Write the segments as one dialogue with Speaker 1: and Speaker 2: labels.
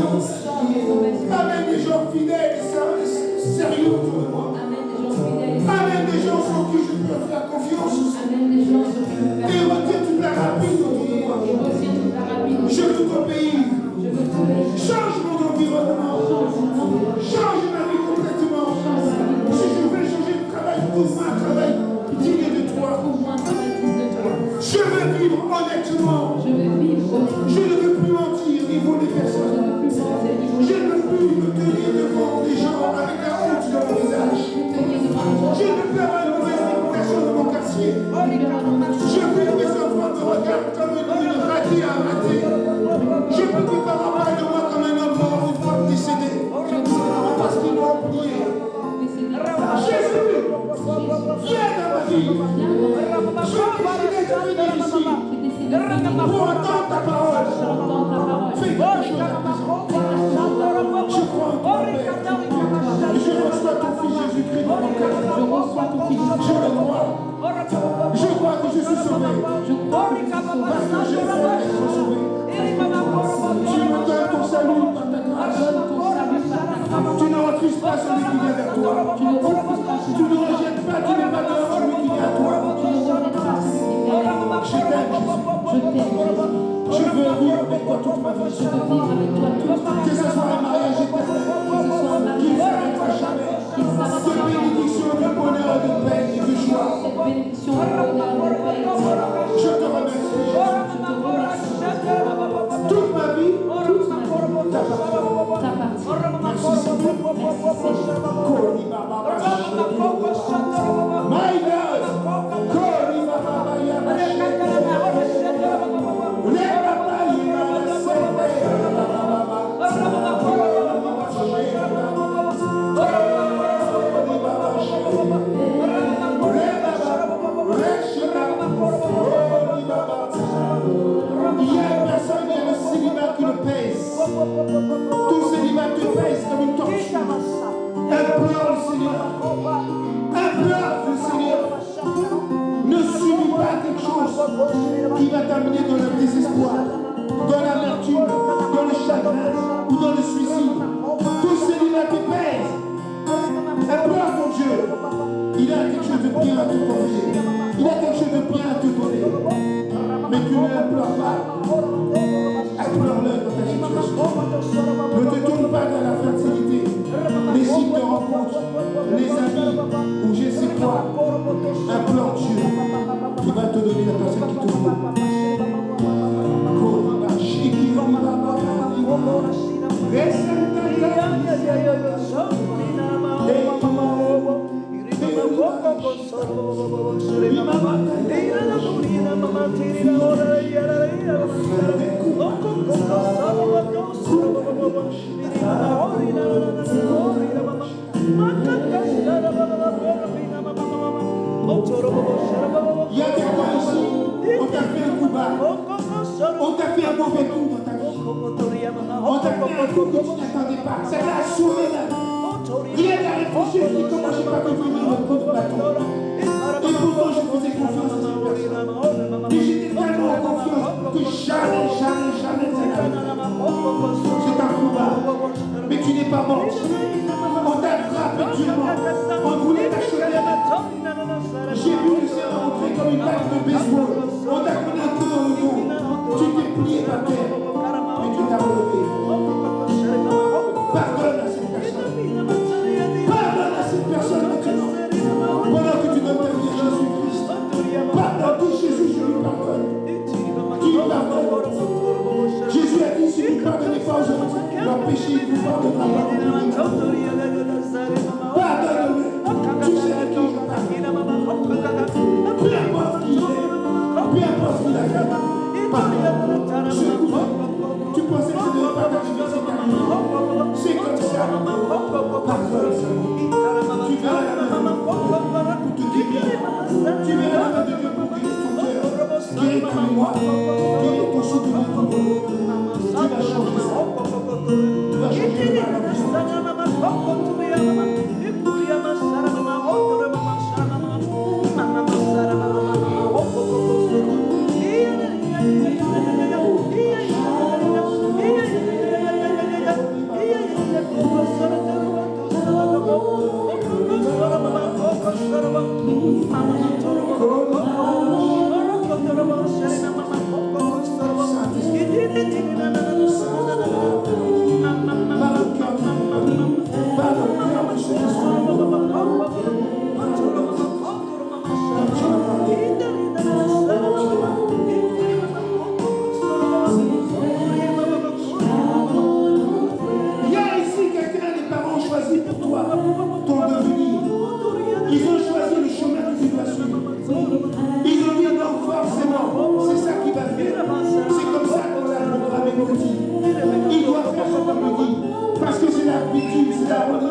Speaker 1: obéissance. Amène des gens fidèles et sérieux autour de moi. Amène des gens sur qui je peux faire confiance. Et retire toute la rapine autour de moi. Je veux t'obéir. Change mon environnement. Change ma vie complètement. Si je veux changer de travail, trouve-moi un travail digne de toi. Je veux vivre honnêtement. Je ne veux plus mentir ni voler personne. Je ne veux plus me tenir devant des gens avec la honte dans mon visage. Je ne veux plus avoir une mauvaise réputation dans mon quartier. Je veux que mes enfants me regardent comme une radie à rater. Je veux que mes parents parlent de moi comme un homme mort une fois décédé. Parce qu'ils m'ont oublié. Jésus, viens dans ma vie. Je décidé de venir ici pour entendre ta parole. Fais quelque chose à présent. Je crois en toi, Père. Je reçois ton Fils Jésus-Christ dans mon cœur. Je le crois. Je crois que je suis sauvé. Parce que j'ai fait être sauvé. Tu me donnes ton salut par ta grâce. Tu ne refuses pas celui qui vient vers toi. Tu ne rejettes pas, tu n'es pas dehors celui qui vient à toi. Je t'aime, Jésus. Je veux vivre avec toi toute ma vie. Que ce soit un mariage éternel, qu'il ne s'arrêtera jamais. Cette bénédiction de bonheur, de paix et de joie. Je te remercie, Jésus. Toute ma vie t'appartient. Merci, Seigneur. My God. Il y a une personne qui a le célibat qui le pèse. Tout célibat te pèse comme une torture. Implore le Seigneur. Implore le Seigneur. Ne subis pas quelque chose qui va t'amener dans le désespoir, dans l'amertume, dans le chagrin ou dans le suicide. Tout célibat te pèse. Implore ton Dieu. Il a quelque chose de bien à te confier. Il a quelque chose de bien à te donner. Mais tu ne l'implores pas. Implore-le dans ta situation. Ne te tourne pas vers la fertilité. Les sites de rencontre, les amis, ou je sais quoi. Implore Dieu qui va te donner la personne qui te faut. Il y a des fois ici, on t'a fait un coup bas. On t'a fait un mauvais coup dans ta vie. On t'a fait un coup que tu n'attendais pas. Ça t'a sauvé la vie. Il y a des réfugiés qui disent comment je n'ai pas devenu le coup de bâton. Et pourtant je faisais confiance à cette personne. Mais j'étais tellement en confiance que jamais ça n'arrivera. C'est un coup bas. Mais tu n'es pas mort. On t'a frappé durement. On voulait t'achever. J'ai vu le ciel rentrer comme une balle de baseball. On t'a donné un coup dans le dos. Tu t'es plié par terre. Mais tu t'as relevé. Pardonne à cette personne. Pardonne à cette personne maintenant. Pendant que tu donnes ta vie à Jésus-Christ. Pardonne, dis Jésus, je lui pardonne. Tu lui pardonnes. Jésus a dit, si vous ne pardonnez pas aux autres, leur péché ne vous pardonnera pas. Pardonne-le. Tu sais à qui je parle. Peu importe qui il est, peu importe qu'il a fait. Pardonne. Je couvre. Tu pensais que ça ne devait pas t'arriver, c'est arrivé. C'est comme ça. Pardonne. Tu verras la main pour te guérir. Tu verras la main de Dieu pour guérir ton cœur. Guérir ton mémoire. Guérir ton souvenir. Tu vas changer ça. Tu vas changer le mal.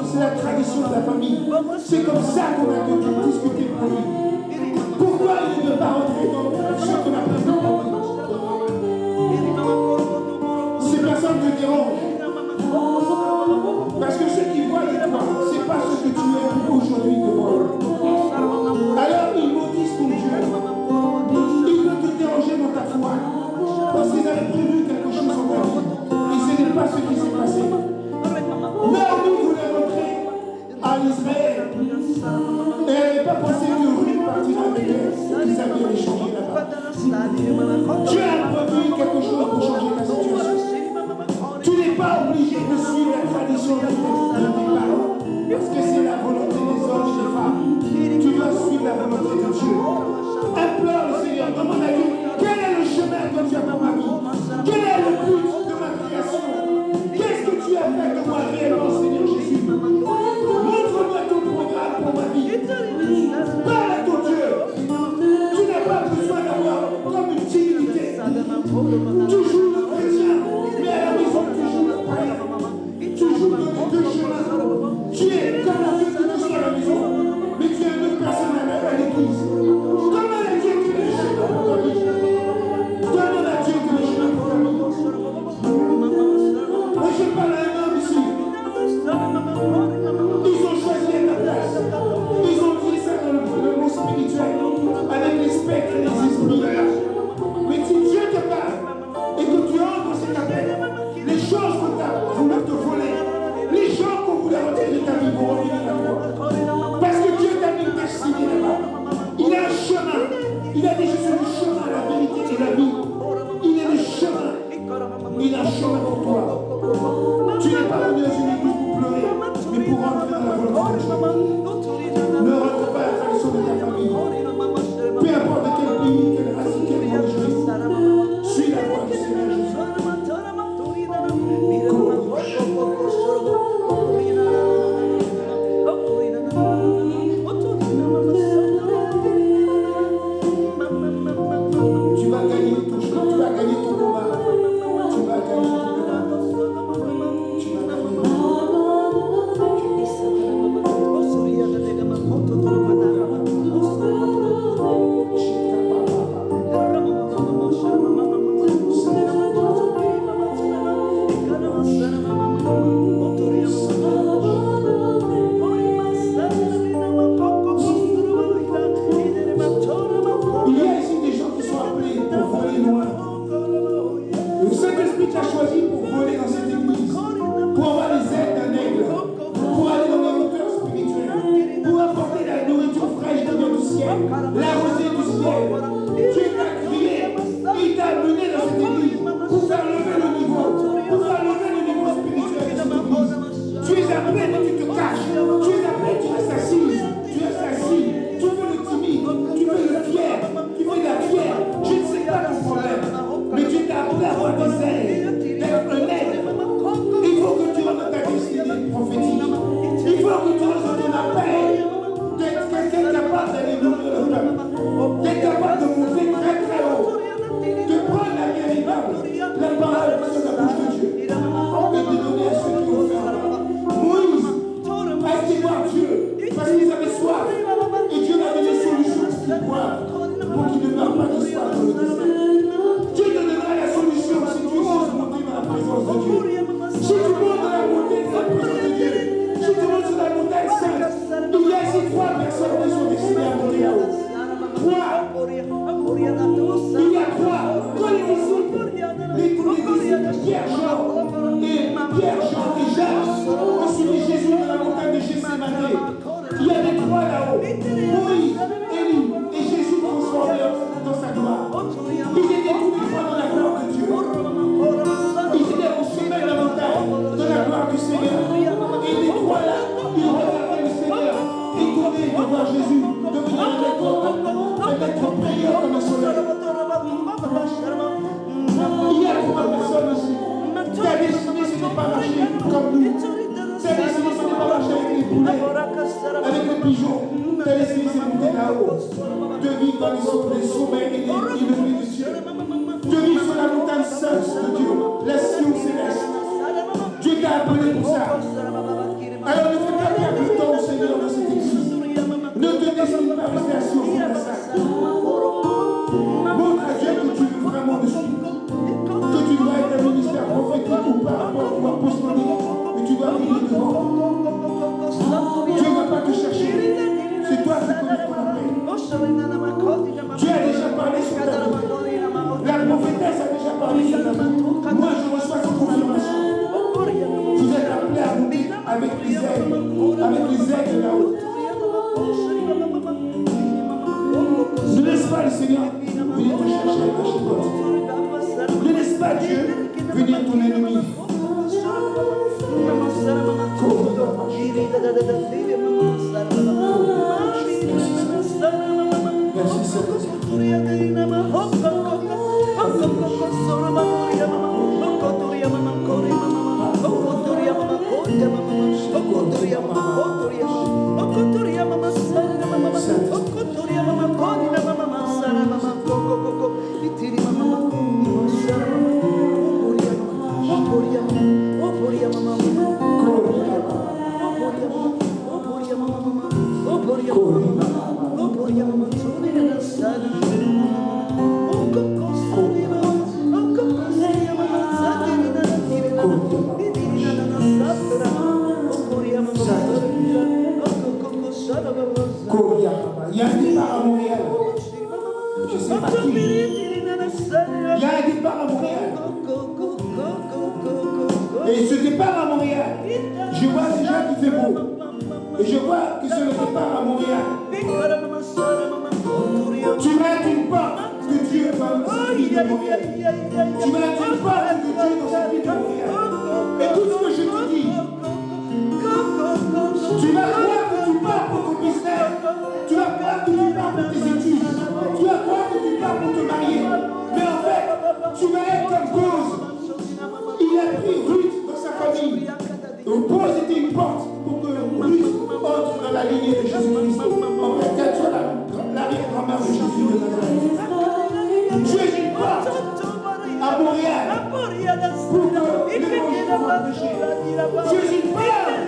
Speaker 1: c'est la tradition de la famille. C'est comme ça qu'on a discuté pour lui. Pourquoi il ne veut pas rentrer dans ce qu'on appelle la famille? Ces personnes te dérangent. Parce que ce qu'ils voient de toi, ce n'est pas ce que tu es aujourd'hui devant eux. Alors ils maudissent ton Dieu. Ils veulent te déranger dans ta foi. Parce qu'ils avaient prévu quelque chose en ta vie. Et ce n'est pas ce qui s'est passé. Naomi voulait rentrer à Israël. Et elle n'avait pas pensé que Ruth partirait avec elle. Ils avaient échangé là-bas. Dieu a prévu quelque chose pour changer ta situation. Tu n'es pas obligé de suivre la tradition de tes parents. Parce que c'est la volonté des hommes et des femmes. Tu dois suivre la volonté de Dieu. Implore le Seigneur, demande à Dieu, quel est le chemin que tu as pour ma vie? Quel est le but de ma création? Qu'est-ce que tu as fait de moi réellement, Seigneur Jésus? Montre-moi ton programme pour ma vie. Parle à ton Dieu. Tu n'as pas besoin d'avoir comme une dignité. Tu joues le chrétien, mais à la maison, tu joues le croyant. Tu joues dans les deux chemins. Tu es comme la fille que tu sois à la maison, mais tu es une autre personne à l'église. Demande à Dieu que les chemins pour ta vie. Demande à Dieu que les chemins pour ta vie. Moi, je parle à un homme ici. Ils ont choisi à ta place. Ils ont dit ça dans le monde spirituel, avec les spectres et les esprits là. Mais si Dieu te parle et que tu entres dans cet appel, les choses qu'on t'a voulu te voler, les gens qu'on voulait retirer de ta vie vont revenir à toi. Parce que Dieu t'a mis une destinée là-bas. Il a un chemin. Il a dit je suis le chemin, la vérité et la vie. Il est le chemin. Il a un chemin pour toi. Tu n'es pas venu dans une église pour pleurer, mais pour rentrer dans la volonté de Dieu. Ne rentre pas à la tradition de ta famille. Peu importe de quel pays, quelle race, quelle religion. Suis la voie du Seigneur Jésus. Tu vas gagner ton chemin, tu vas gagner ton combat. Tu vas gagner ton combat. Tu vas gagner. Il y a ici des gens qui sont appelés pour voler loin. Le Saint-Esprit t'a choisi pour voler dans cette église, pour avoir les ailes d'un aigle, pour aller dans les hauteurs spirituelles, pour apporter la nourriture fraîche qui vient du ciel, la rosée du ciel. Dieu t'a crié, il t'a amené dans cette église pour faire lever le niveau, spirituel de cette église. Tu es appelé, mais tu te caches. Tu es appelé, tu restes assise. Tu restes assis. Tu fais le timide. Tu fais le fier. Tu fais la fière. Je ne sais pas ton problème. Mais tu t'es appelé à avoir des ailes. D'être un aigle. Il faut que tu rentres dans ta destinée prophétique. Il faut que tu rentres dans ton appel. D'être quelqu'un capable d'aller nourrir le peuple. D'être capable de monter très très haut. De prendre la véritable, la parole de la bouche de Dieu. Et de donner à ceux qui ont faim. Moïse a été voir Dieu parce qu'ils avaient soif. Et Dieu a donné des solutions pour qu'ils boivent, pour qu'ils ne meurent pas de soif dans le désert. Dieu te donnera la solution si tu oses monter dans la présence de Dieu. Si tu montes dans la montée de la présence de Dieu, si tu montes sur la montagne sainte, il y a ici 3 personnes qui sont destinées à monter là-haut. 3. Il y a 3. Quand les disciples, Pierre, Jean et Jacques ont suivi Jésus dans la montagne de Gethsémane, il y avait 3 là-haut. Moïse, Élie et Jésus transformé dans sa gloire. Ils étaient tous les 3 dans la gloire de Dieu. Ils étaient au sommet de la montagne, dans la gloire du Seigneur. Et les 3 là, ils regardaient le Seigneur. Ils tournaient de voir Jésus, devenir un être brillant comme un soleil. Il y a 3 personnes aussi. Ta destinée, ce n'est pas marcher comme nous. Ta destinée, ce n'est pas marcher avec les poulets, avec les pigeons. Ta destinée, c'est monter là-haut. De vivre dans les sommets et les levées de Dieu. De vivre sur la montagne sainte de Dieu, la Sion céleste. Dieu t'a appelé pour ça. Alors ne fais pas une manifestation pour la salle. Montre à Dieu que tu veux vraiment le suivre. Que tu dois être un ministère prophétique ou par rapport ou apostolique, mais tu dois venir devant. Dieu ne va pas te chercher. C'est toi qui connais ton appel. Dieu a déjà parlé sur ta vie. La prophétesse a déjà parlé sur ta vie. Moi, je reçois cette confirmation. Vous êtes appelés à monter avec les ailes là-haut. Ne laisse pas le Seigneur venir te chercher avec la chicotte. Ne laisse pas Dieu venir ton ennemi. Merci Il y a un départ à Montréal. Je ne sais pas qui. Il y a un départ à Montréal. Et ce départ à Montréal, je vois déjà qu'il fait beau. Et je vois que c'est le départ à Montréal. Tu vas être une porte que Dieu va dans cette ville de Montréal. Tu vas être une porte que Dieu dans cette ville de Montréal. Et tout ce que je te dis, tu vas croire que tu pars pour ton business. Tu vas croire que tu pars pour tes études. Tu vas croire que tu pars pour te marier. Mais en fait, tu vas être comme cause. Il a pris Ruth dans sa famille. Donc Pose était une porte pour que Ruth entre dans la lignée de Jésus-Christ. En fait, qu'elle soit l'arrière-grand-mère de Jésus de Nazareth. Tu es une porte à Montréal pour que l'évangile soit prêché. Tu es une perle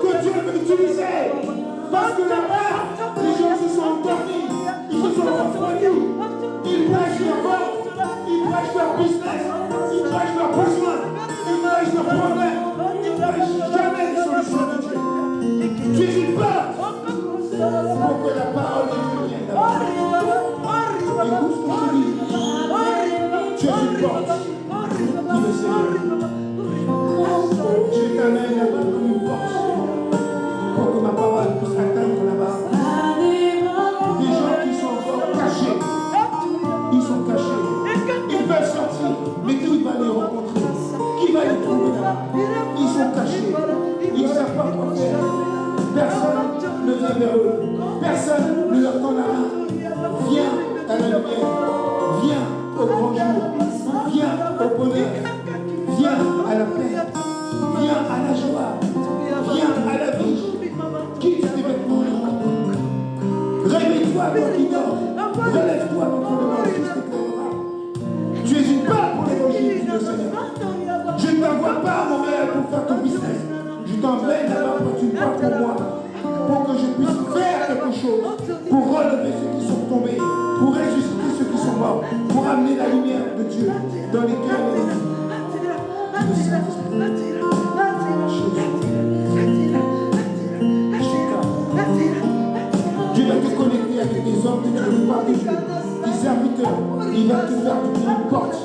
Speaker 1: que Dieu veut utiliser. Parce que là-bas, les gens se sont endormis, ils se sont refroidis, ils prêchent leur vente, ils prêchent leur business, ils prêchent leurs besoins, ils prêchent leurs problèmes, ils prêchent jamais les solutions de Dieu. Tu es une porte pour que la parole de Dieu vienne là-bas. Écoute ce que je dis. Tu es une porte, dit le Seigneur. Je t'amène là-bas comme une porte. Pour que ma parole puisse atteindre là-bas. Des gens qui sont encore cachés. Ils sont cachés. Ils veulent sortir. Mais qui va les rencontrer? Qui va les trouver là-bas? Ils sont cachés. Ils ne savent pas quoi faire. Personne ne vient vers eux. Personne ne leur tend la main. Viens à la lumière. Viens au grand jour. Viens au bonheur. Viens à la paix. Viens à la joie. Viens à la vie. Quitte tes vêtements. Réveille-toi, toi qui dors. Relève-toi contre le mal qui t'éclairera. Tu es une part pour l'évangile, dit le Seigneur. Je ne t'envoie pas à Montréal pour faire ton business. Je t'emmène là-bas pour que tu parles pour moi. Pour que je puisse faire quelque chose. Pour relever ceux qui sont tombés. Pour ressusciter ceux qui sont morts. Pour amener la lumière de Dieu dans les cœurs des hommes. Dieu va te connecter avec des hommes de Dieu, des serviteurs. Il va te faire une porte.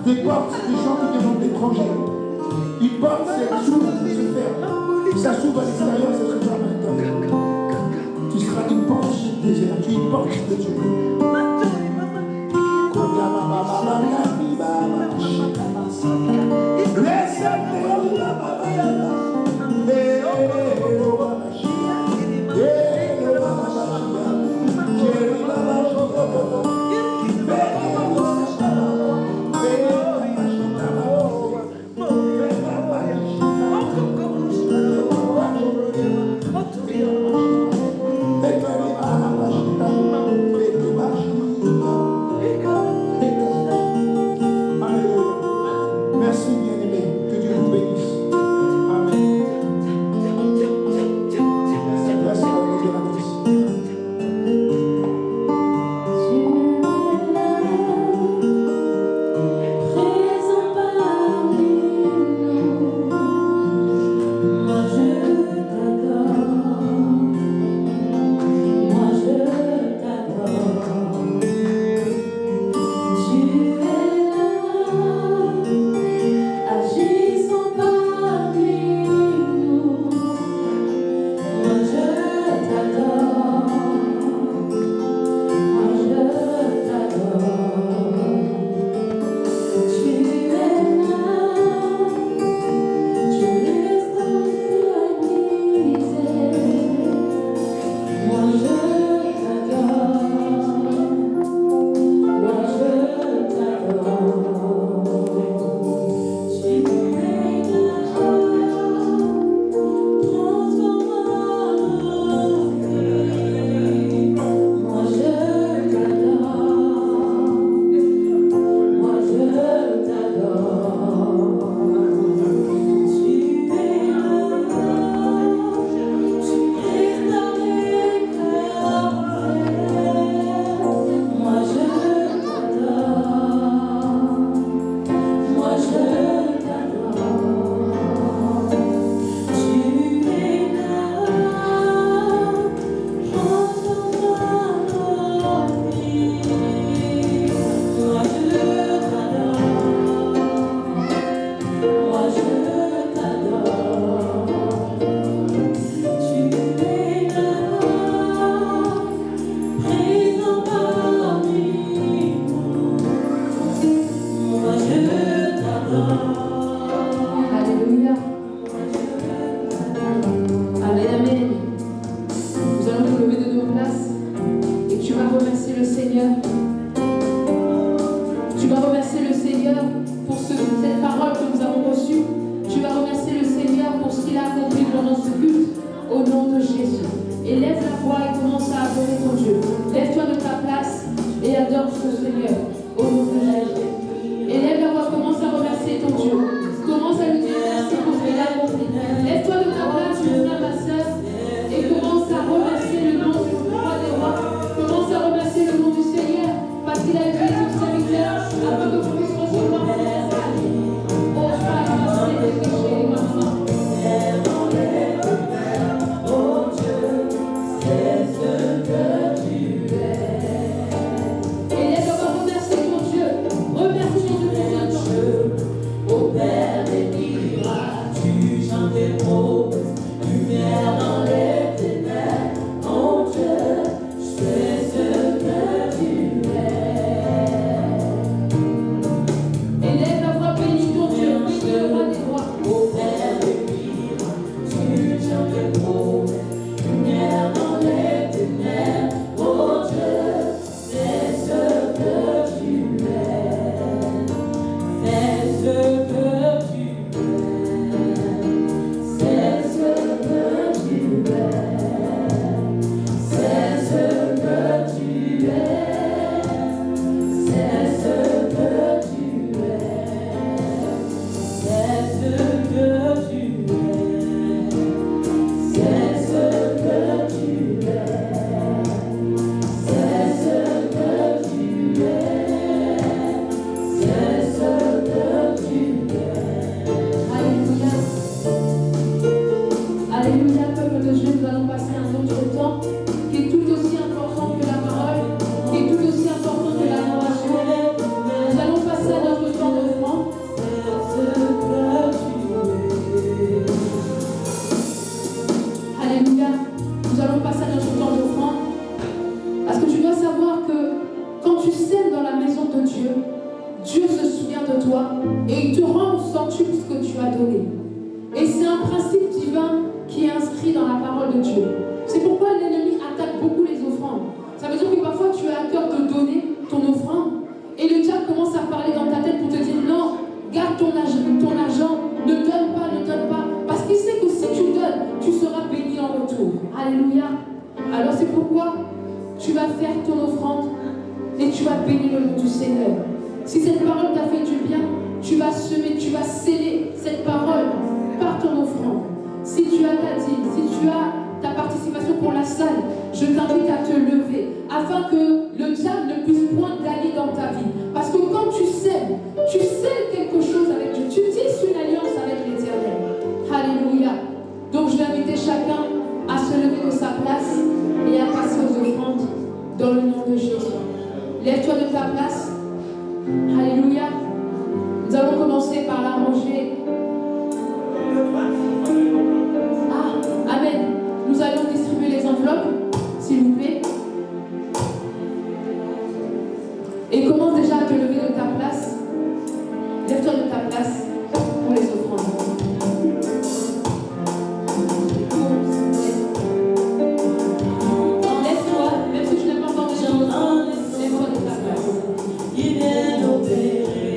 Speaker 1: Des portes, c'est des gens qui viennent d'étrangers. Une porte, c'est s'ouvre et se ferme. Ça s'ouvre à l'extérieur, ça se ferme à l'intérieur. Tu seras une porte du désert. Tu es une porte de Dieu. Merci bien-aimé, que Dieu vous bénisse.
Speaker 2: Jésus. Et lève la voix et commence à adorer ton Dieu. Lève-toi de ta place et adore ton Seigneur au nom de Jésus. Et lève la voix, commence à remercier ton Dieu. Commence à lui dire merci pour ce qu'il a accompli. Lève-toi de ta place, mon frère, ma soeur, et commence à remercier le nom du roi des rois. Commence à remercier le nom du Seigneur parce qu'il a élevé son serviteur afin que vous puissiez recevoir son message. Oh, je vais ramasser les péchés, maman.
Speaker 3: Il vient opérer.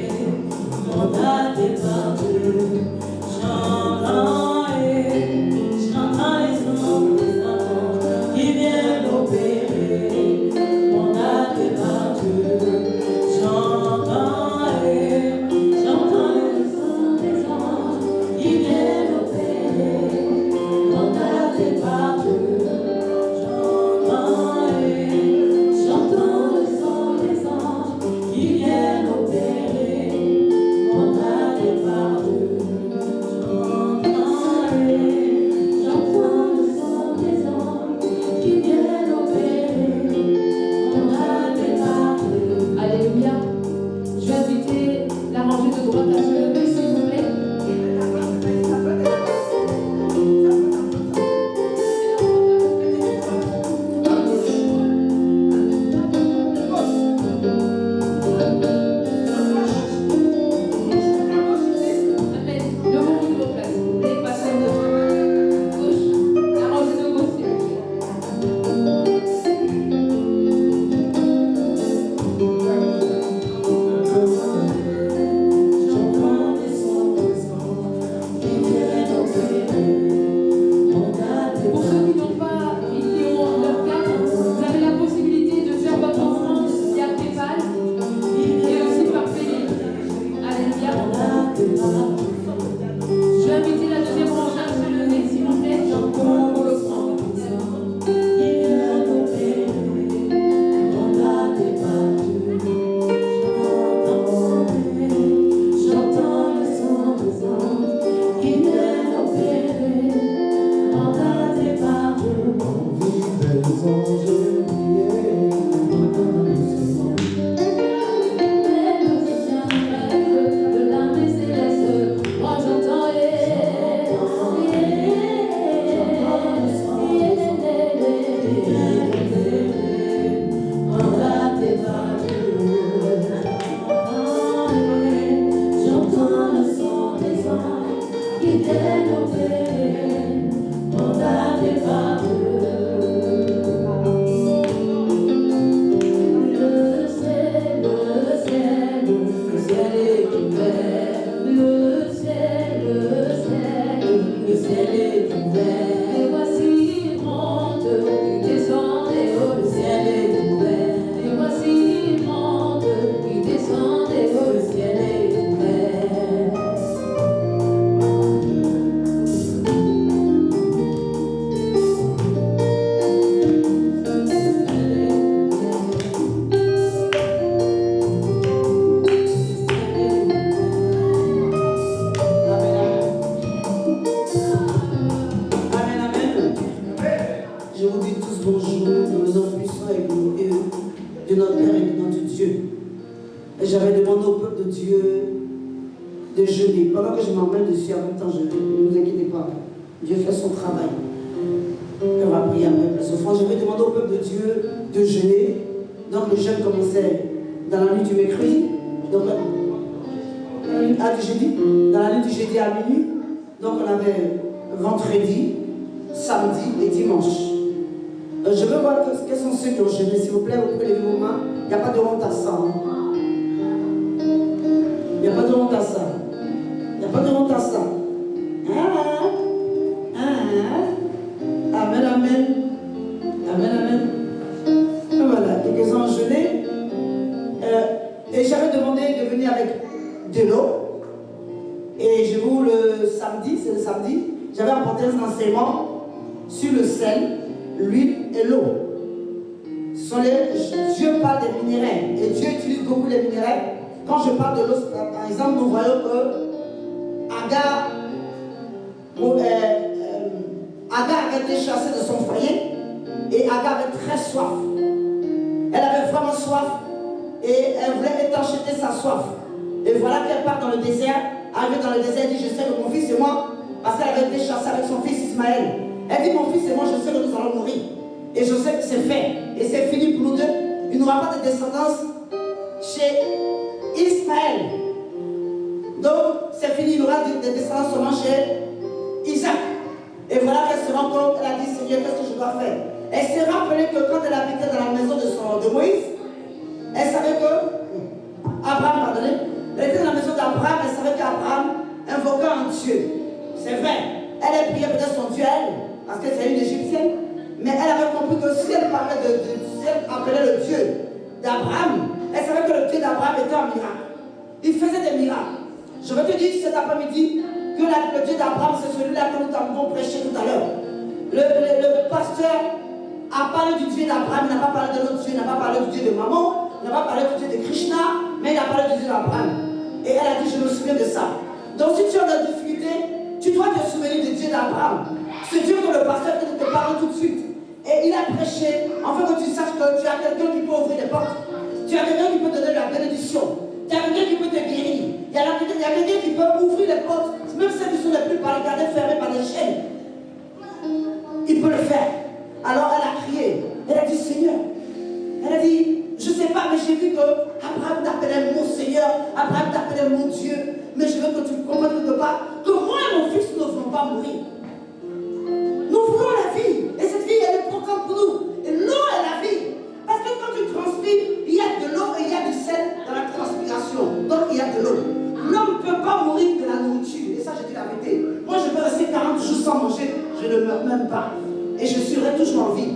Speaker 3: jeûner. Pendant que je m'emmène dessus, en même temps, ne vous inquiétez pas. Dieu fait son travail. On va prier après place offrande. Je vais demander au peuple de Dieu de jeûner. Donc le jeûne commençait dans la nuit du mercredi. Donc, du jeudi. Dans la nuit du jeudi à minuit. Donc on avait vendredi, samedi et dimanche. Je veux voir quels sont ceux qui ont jeûné. S'il vous plaît, vous pouvez lever vos mains. Il n'y a pas de honte à ça. Il n'y a pas de honte à ça. Il n'y a pas de honte à ça. Amen, amen. Amen, amen. Voilà, quelques-uns ont jeûné. Et j'avais demandé de venir avec de l'eau. Et je vous le samedi, c'est le samedi, j'avais apporté un enseignement sur le sel, l'huile et l'eau. Dieu parle des minéraux et Dieu utilise beaucoup les minéraux. Quand je parle de l'eau, par exemple, nous voyons que Agar avait été chassée de son foyer et Agar avait très soif. Elle avait vraiment soif et elle voulait étancher sa soif. Et voilà qu'elle part dans le désert. Arrivée dans le désert, elle dit: je sais que mon fils et moi, parce qu'elle avait été chassée avec son fils Ismaël. Elle dit: mon fils et moi, je sais que nous allons mourir. Et je sais que c'est fait. Et c'est fini pour nous deux. Il n'y aura pas de descendance chez Ismaël. Donc, c'est fini. Il y aura des descendants seulement chez Isaac. Et voilà qu'elle se rend compte. Elle a dit: Seigneur, qu'est-ce que je dois faire? Elle s'est rappelée que quand elle habitait dans la maison de Moïse, elle savait que Abraham, pardonnez, elle était dans la maison d'Abraham, elle savait qu'Abraham invoquait un Dieu. C'est vrai. Elle a prié peut-être son Dieu, elle, parce que c'est une Égyptienne. Mais elle avait compris que si elle parlait si elle appelait le Dieu d'Abraham, elle savait que le Dieu d'Abraham était un miracle. Il faisait des miracles. Je vais te dire cet après-midi que le Dieu d'Abraham, c'est celui-là que nous avons prêché tout à l'heure. Le pasteur a parlé du Dieu d'Abraham, il n'a pas parlé de l'autre Dieu, il n'a pas parlé du Dieu de Maman, il n'a pas parlé du Dieu de Krishna, mais il a parlé du Dieu d'Abraham. Et elle a dit: je me souviens de ça. Donc si tu as des difficultés, tu dois te souvenir du Dieu d'Abraham. Ce Dieu que le pasteur te parle tout de suite. Et il a prêché, afin que tu saches que tu as quelqu'un qui peut ouvrir les portes. Tu as quelqu'un qui peut te donner la bénédiction. Tu as quelqu'un qui peut te guérir. Il y a quelqu'un qui peut ouvrir les portes, même celles qui sont les plus barricadées, fermées par les chaînes. Il peut le faire. Alors elle a crié. Elle a dit: Seigneur. Elle a dit: je ne sais pas, mais j'ai vu que Abraham t'appelait mon Seigneur, Abraham t'appelait mon Dieu. Mais je veux que tu comprennes quelque part que moi et mon fils, nous ne voulons pas mourir. Nous voulons la vie. Et cette vie, elle est importante pour nous. Et l'eau est la vie. Parce que quand tu transpires, il y a de l'eau et il y a du sel dans la transpiration. Donc il y a de l'eau. L'homme ne peut pas mourir de la nourriture. Et ça, je dis la vérité. Moi, je peux rester 40 jours sans manger. Je ne meurs même pas. Et je serai toujours en vie.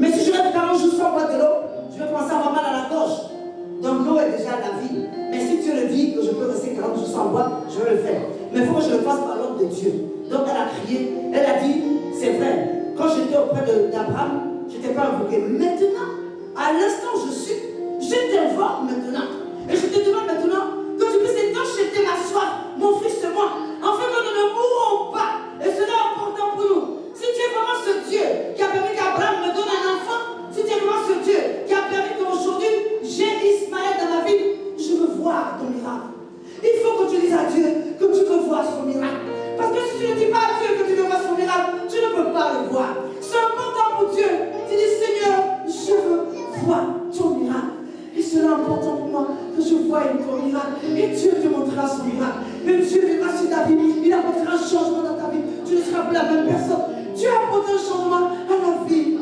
Speaker 3: Mais si je reste 40 jours sans boire de l'eau, je vais commencer à avoir mal à la gorge. Donc l'eau est déjà la vie. Mais si Dieu le dit que je peux rester 40 jours sans boire, je vais le faire. Mais il faut que je le fasse par l'ordre de Dieu. Donc elle a crié, elle a dit: c'est vrai, quand j'étais auprès d'Abraham, je n'étais pas invoqué. Maintenant, à l'instant où je suis, je t'invoque maintenant. Et je te demande maintenant que tu puisses étancher ma soif, mon fils et moi, afin que nous ne mourrons pas. Et cela est important pour nous. Si tu es vraiment ce Dieu qui a permis qu'Abraham me donne un enfant, si tu es vraiment ce Dieu qui a permis qu'aujourd'hui j'ai Ismaël dans ma vie, je veux voir ton miracle. Il faut que tu dises à Dieu que tu veux voir son miracle. Parce que si tu ne dis pas à Dieu que tu veux voir son miracle, tu ne peux pas le voir. C'est important pour Dieu. Tu dis: Seigneur, je veux voir ton miracle. Et cela est important pour moi que je voie ton miracle. Et Dieu te montrera son miracle. Et Dieu viendra sur ta vie. Il apportera un changement dans ta vie. Tu ne seras plus la même personne. Dieu a apporté un changement à la vie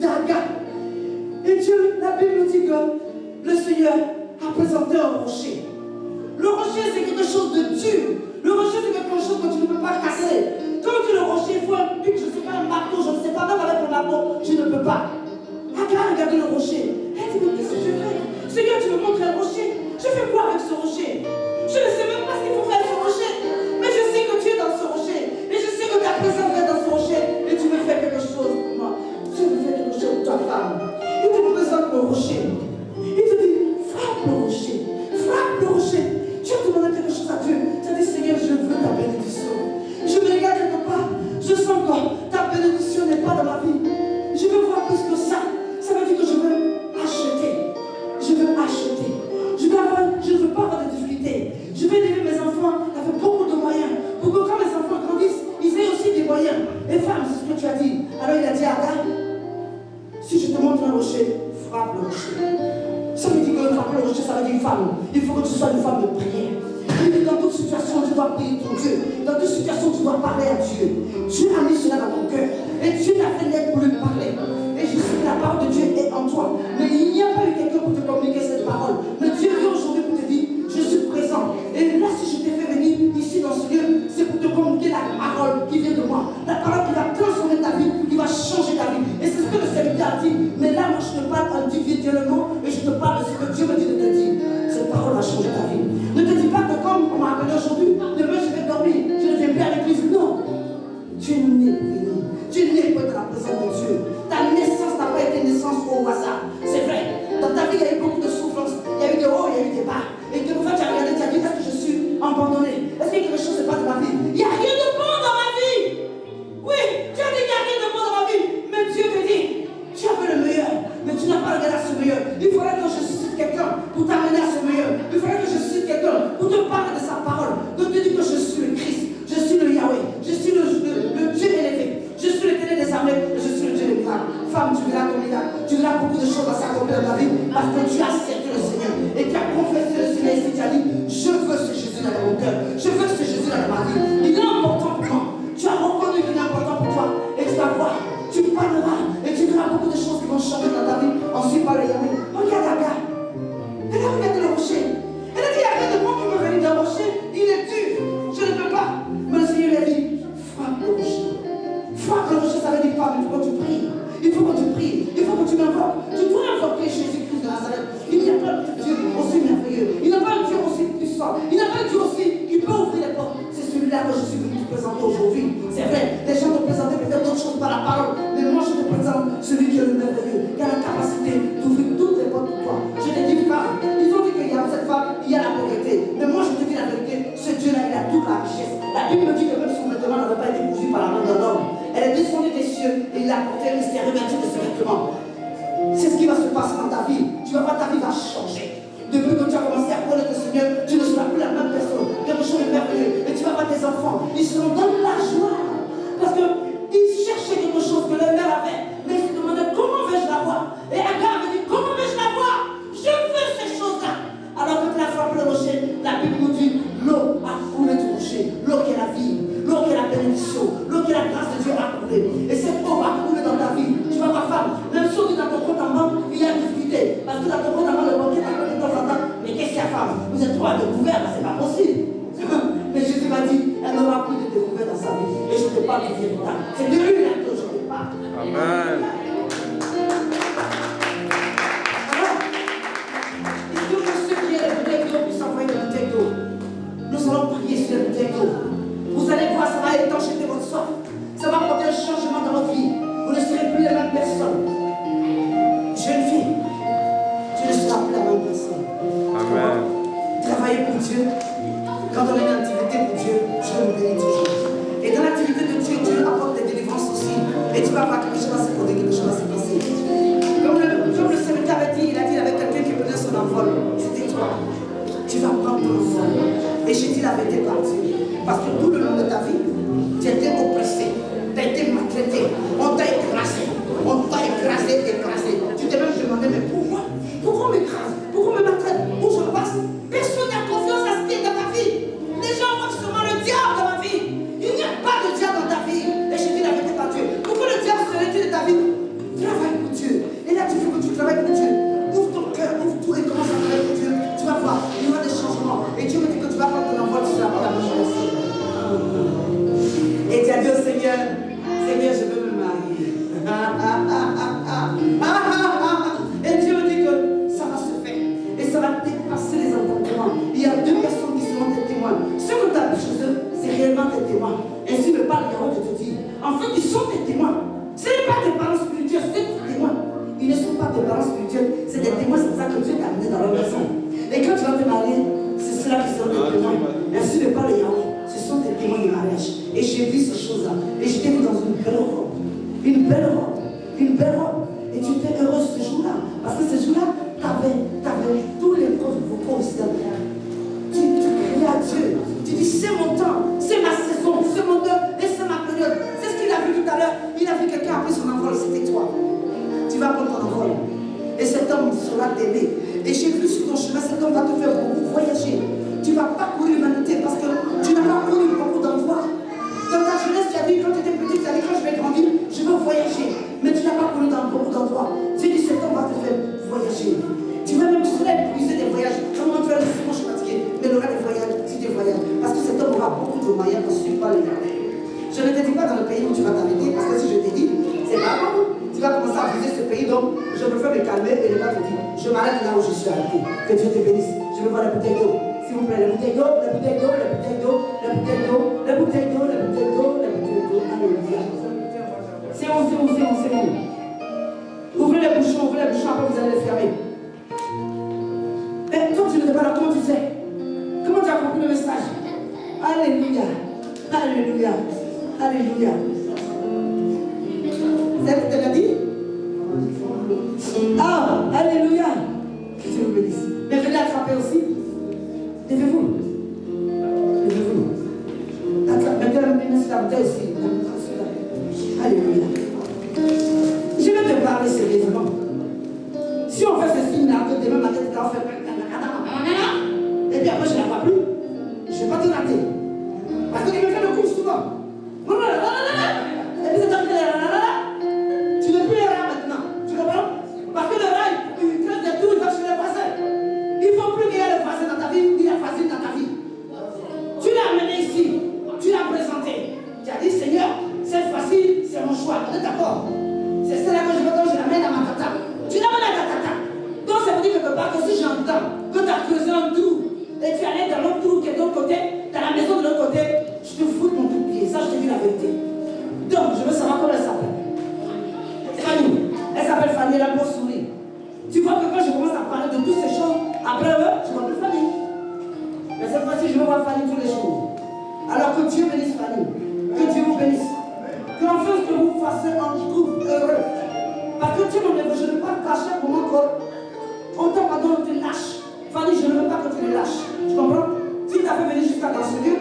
Speaker 3: d'Agar. Et Dieu, la Bible nous dit que le Seigneur a présenté un rocher. Le rocher, c'est quelque chose de dur. Le rocher, c'est quelque chose que tu ne peux pas casser. Quand tu dis le rocher, il faut un pic, je ne sais pas, un marteau, je ne sais pas, même avec un marteau, je ne peux pas. Agar a regardé le rocher. Elle dit: mais qu'est-ce que je fais? Seigneur, tu me montres un rocher. Je fais quoi avec ce rocher? Je ne sais même pas ce qu'il faut faire avec ce rocher. Mais je sais que tu es dans ce rocher. Et je sais que ta présence est dans ce rocher. Et tu veux faire quelque chose pour moi. Tu veux faire quelque chose pour ta femme. Il te présente le rocher. Il te dit: frappe le rocher. Frappe le rocher. Tu as demandé quelque chose à Dieu. Tu as dit: Seigneur, je veux ta bénédiction. Je me regarde quelque part. Je sens que ta bénédiction n'est pas dans ma vie. Je veux voir plus que ça. Ça veut dire que je veux acheter. Je veux acheter. Je ne veux pas avoir de difficulté. frappe le rocher. Ça veut dire que frapper le rocher, ça veut dire femme. Il faut que tu sois une femme de prière. Dans toute situation, tu dois prier ton Dieu. Dans toute situation, tu dois parler à Dieu. Dieu a mis cela dans ton cœur. Et Dieu t'a fait naître pour lui parler. Et je sais que la parole de Dieu est en toi. Mais il n'y a pas eu quelqu'un pour te communiquer cette parole. Mais Dieu vient aujourd'hui pour te dire, je suis présent. Et là, si je t'ai fait venir ici dans ce lieu, c'est pour te communiquer la parole qui vient de moi. La parole qui va transformer ta vie, qui va changer ta vie. Et c'est ce que le serviteur a dit. Mais là, moi, je te parle individuellement et je te parle de ce que Dieu me dit de te dire. Cette parole va changer ta vie. Ne te dis pas que comme on m'a appelé aujourd'hui, demain je vais dormir, je ne viens plus à l'église. Non. Tu es né pour venir. Tu es né pour être la présence de Dieu. Ta naissance n'a pas été une naissance au hasard. C'est vrai. Dans ta vie, il y a eu beaucoup de souffrances. Il y a eu des hauts, il y a eu des bas. Et que fois, tu as regardé, tu as dit, est-ce que je suis abandonné? Est-ce qu'il y a quelque chose qui se passe dans ma vie? Il n'y a rien de bon dans ma vie. Oui, tu as dit qu'il n'y a rien de bon dans ma vie. Mais Dieu te dit, tu as fait le meilleur. Mais tu n'as pas regardé à ce meilleur. Il faudrait que je cite quelqu'un pour t'amener à ce meilleur. Il faudrait que je cite quelqu'un pour te parler de sa parole. De te dire que je suis le Christ. Je suis le Yahweh. Je suis le Dieu élevé. Je suis l'éternel des armées. Et je suis le Dieu des miracles. Femme, tu verras comme il a. Tu verras beaucoup de choses à s'accomplir dans ta vie. Parce que tu as accepté le Seigneur. Et tu as confessé le Seigneur. Et tu as dit, je veux ce Jésus-là dans mon cœur. Je veux ce Jésus-là dans ma vie. Il est important pour moi. Tu as reconnu qu'il est important pour toi. Et tu vas voir. Tu parleras. Et tu verras beaucoup de choses qui vont changer dans ta vie. Ensuite, par le Yahweh. Regarde Agar. Elle a regardé le rocher. Elle a dit, il y a rien de bon qui peut venir d'un rocher. Il est dur. Je ne peux pas. Mais le Seigneur lui a dit, frappe le rocher. Frappe le rocher, ça veut dire pas, mais il faut que tu pries. Il faut que tu pries. Il faut que tu m'invoques. Tu dois invoquer Jésus-Christ de Nazareth. Il n'y a pas de Dieu aussi merveilleux. Il n'y a pas de Dieu aussi puissant. Il n'y a pas de Dieu aussi qui peut ouvrir les portes. C'est celui-là que je suis venu te présenter aujourd'hui. C'est vrai, les gens te présentaient peut-être d'autres choses par la parole. Mais moi, je te présente celui qui est le merveilleux, qui a la capacité d'ouvrir toutes les portes pour toi. Je te dis, femme, ils ont dit qu'il y a cette femme, il y a la pauvreté. Mais moi, je te dis la vérité, ce Dieu-là, il a toute la richesse. La Bible me dit que même son vêtement n'avait pas été cousu par la main d'un homme, elle est descendue des cieux et il a porté le mystère revêtu de ce vêtement. C'est ce qui va se passer dans ta vie. Tu vas voir, ta vie va changer. Depuis que tu as commencé à connaître le Seigneur, tu ne seras plus la même personne. Quelque chose de merveilleux. Et tu vas voir tes enfants, ils seront dans la joie. Parce qu'ils cherchaient quelque chose que leur mère avait. Mais ils se demandaient comment vais-je l'avoir. Et Agar avait dit, comment vais-je l'avoir? Je veux ces choses-là. Alors quand elle a frappé le rocher, la Bible nous dit, l'eau a coulé du rocher. L'eau qui est la vie, l'eau qui est la bénédiction, l'eau qui est la grâce de Dieu a coulé. Et cette eau va couler dans ta vie. Tu vas voir, femme, même si on dit dans ton compte en banque, il y a une difficulté. Parce que dans ton compte en banque, le banquier t'appelle de temps en temps. Mais qu'est-ce qu'il y a, femme? Vous êtes trop à découvert, c'est pas possible. Mais Jésus m'a dit, elle n'aura plus de découvert dans sa vie. Et je te parle du véritable. C'est de lui là que je te parle.
Speaker 4: Amen.
Speaker 3: Et que ceux qui ont les bouteilles d'eau puissent envoyer des bouteilles d'eau. Nous allons prier sur les bouteilles d'eau. Vous allez voir, ça va étancher votre soif. Ça va apporter un changement dans votre vie. Vous ne serez plus la même personne. Jeune fille, tu ne seras plus la même personne.
Speaker 4: Amen.
Speaker 3: Travailler pour Dieu. Quand on est une activité pour Dieu, Dieu nous bénit toujours. Et dans l'activité de Dieu, Dieu apporte des délivrances aussi. Et tu vas voir quelque chose va se produire, quelque chose va se passer. Comme le serviteur avait dit, il a dit avec quelqu'un qui prenait son envol. C'était toi. Tu vas prendre ton envol. Et j'ai dit la vérité par Dieu. Parce que tout le long de ta vie, tu as été oppressé, tu as été maltraité, on t'a écrasé, écrasé. Tu t'es même demandé, mais pourquoi? Pourquoi on m'écrase? Pourquoi on me maltraite? Où je passe? Personne n'a confiance à ce qui est dans ta vie. Les gens voient seulement le diable dans ma vie. Il n'y a pas de diable dans ta vie. Et je dis la vérité par Dieu. Pourquoi le diable serait-il de ta vie? Travaille pour Dieu. Et là, il faut que tu travailles pour Dieu. Ouvre ton cœur, ouvre tout et commence à travailler pour Dieu. Tu vas voir, il y aura des changements. Et Dieu me dit que tu vas prendre ton envol, tu seras pas la même chose. Et tu as dit au Seigneur, Seigneur, je veux me marier. Et Dieu me dit que ça va se faire. Et ça va dépasser les entendements. Il y a deux personnes qui seront tes témoins. Ceux que tu as vu chez eux, c'est réellement tes témoins. Ainsi me parle Yahweh de te dire. En fait, ils sont tes témoins. Ce n'est pas tes parents spirituels, c'est tes témoins. Ils ne sont pas tes parents spirituels, c'est des témoins, c'est pour ça que Dieu t'a amené dans leur maison. Et quand tu vas te marier, c'est ceux-là qui seront tes témoins. Ainsi me parle Yahweh. Ce sont tes témoins du mariage. Et j'ai vu ces choses-là. Et je t'ai vu dans une belle robe. Une belle robe. Une belle robe. Et tu étais heureuse ce jour-là. Parce que ce jour-là, tu avais tous les codes vocaux aussi dans le cœur. Tu criais à Dieu. Tu dis, c'est mon temps, c'est ma saison, c'est mon heure et c'est ma période. C'est ce qu'il a vu tout à l'heure. Il a vu quelqu'un a pris son envol, c'était toi. Tu vas prendre ton envol. Et cet homme sur la télé. Et j'ai vu sur ton chemin, cet homme va te faire beaucoup voyager. Tu ne vas pas courir l'humanité parce que tu n'as pas couru beaucoup d'endroits. Dans ta jeunesse, tu as dit, quand tu étais petit, tu as dit, quand je vais grandir, je veux voyager. Mais tu n'as pas couru dans beaucoup d'endroits. J'ai dit, cet homme va te faire voyager. Tu vas même, tu seras épuisé des voyages. Comment tu vas dire, moi je suis fatigué. Mais il aura des voyages, si tu voyages. Parce que cet homme aura beaucoup de moyens pour suivre pas l'éternel. Je ne te dis pas dans le pays où tu vas t'arrêter, parce que si je te dis, c'est pas bon. Tu vas commencer à viser ce pays, donc je me fais me calmer et il va te dire, je m'arrête là où je suis arrêté. Que Dieu te bénisse. Je veux voir la bouteille d'eau. S'il vous plaît, la bouteille d'eau, la bouteille d'eau, la bouteille d'eau, la bouteille d'eau, la bouteille d'eau, la bouteille d'eau, la bouteille d'eau. Alléluia. C'est bon, c'est bon, c'est bon, c'est bon. Ouvrez les bouchons, après vous allez les fermer. Mais toi, tu ne sais pas là, comment tu sais? Comment tu as compris le message? Alléluia. Alléluia. Alléluia. Vous avez te l'a dit? Ah, alléluia. Que Dieu vous bénisse. Mais venez attraper aussi. Levez-vous. Levez-vous. Mettez la bouteille ici. Alléluia. Je vais te parler sérieusement. Si on fait ce signe-là, que demain matin, tu vas faire et puis après, je ne la vois plus. Je ne vais pas te rater. Parce que tu me fais le coup souvent. Et puis c'est comme tu ne peux plus errer maintenant. Tu comprends? Parce que le rail, il traite de tout, il va chez les voisins. Il ne faut plus qu'il y ait le voisin dans ta vie, il est facile dans ta vie. Tu l'as amené ici, tu l'as présenté. Tu as dit, Seigneur, cette fois-ci, c'est mon choix. On est d'accord? C'est celle-là que je veux, donc je l'amène à ma tata. Tu l'amènes à ta tata. Donc ça veut dire quelque part que si j'entends que tu as creusé un trou et tu es allé dans l'autre trou qui est de l'autre côté, dans la maison de l'autre côté, je te fous de mon coup de pied. Ça, je te dis la vérité. Donc, je veux savoir comment elle s'appelle. Fanny. Elle s'appelle Fanny, elle a un beau sourire. Tu vois que quand je commence à parler de toutes ces choses, après eux, je vois plus Fanny. Mais cette fois-ci, je veux voir Fanny tous les jours. Alors que Dieu bénisse Fanny. Que Dieu vous bénisse. Que enfin que vous fassiez un groupe heureux. Parce que Dieu m'en je ne veux pas cacher pour mon corps. On t'a pas donné, tu lâches. Fanny, je ne veux pas que tu les lâches. Tu comprends? Si tu as fait venir jusqu'à dans ce lieu,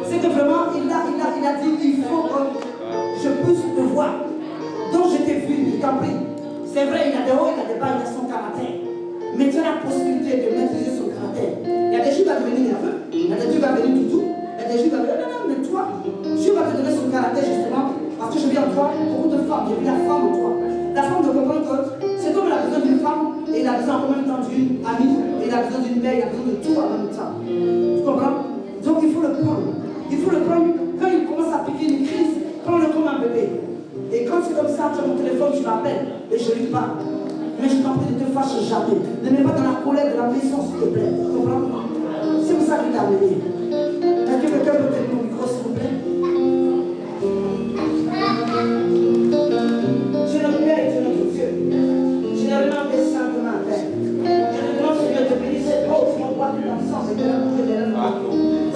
Speaker 3: c'est que vraiment, il a dit qu'il faut que je puisse te voir. Donc je t'ai vu, je t'en prie. C'est vrai, il a des hauts, il a des bas, il a son caractère. Mais tu as la possibilité de maîtriser son caractère. Il y a des jours qui vont devenir nerveux, il y a des jours qui vont venir toutou, il y a des jours qui vont venir, non, mais toi, Dieu va te donner son caractère justement, parce que je vis en toi, beaucoup de femmes, j'ai vu la femme en toi. La femme de comprendre que cet homme a besoin d'une femme, et il a besoin en même temps d'une amie, et il a besoin d'une mère, il a besoin de tout en même temps. Tu comprends? Donc il faut le prendre. Il faut le prendre. Quand il commence à piquer une crise, prends-le comme un bébé. Et quand c'est comme ça, tu as mon téléphone, tu m'appelles, et je lui parle. Mais je t'en prie, ne te fâche jamais. Ne mets pas dans la colère de la maison, s'il te plaît. Tu comprends? C'est pour ça qu'il t'a amené. Est-ce que quelqu'un peut tenir mon micro, s'il vous plaît? Je le Père et notre Dieu. Je le demande des saints de ma terre. Je le demande, Seigneur, de bénir cette eau qui m'envoie de l'absence et de la bouche de l'homme.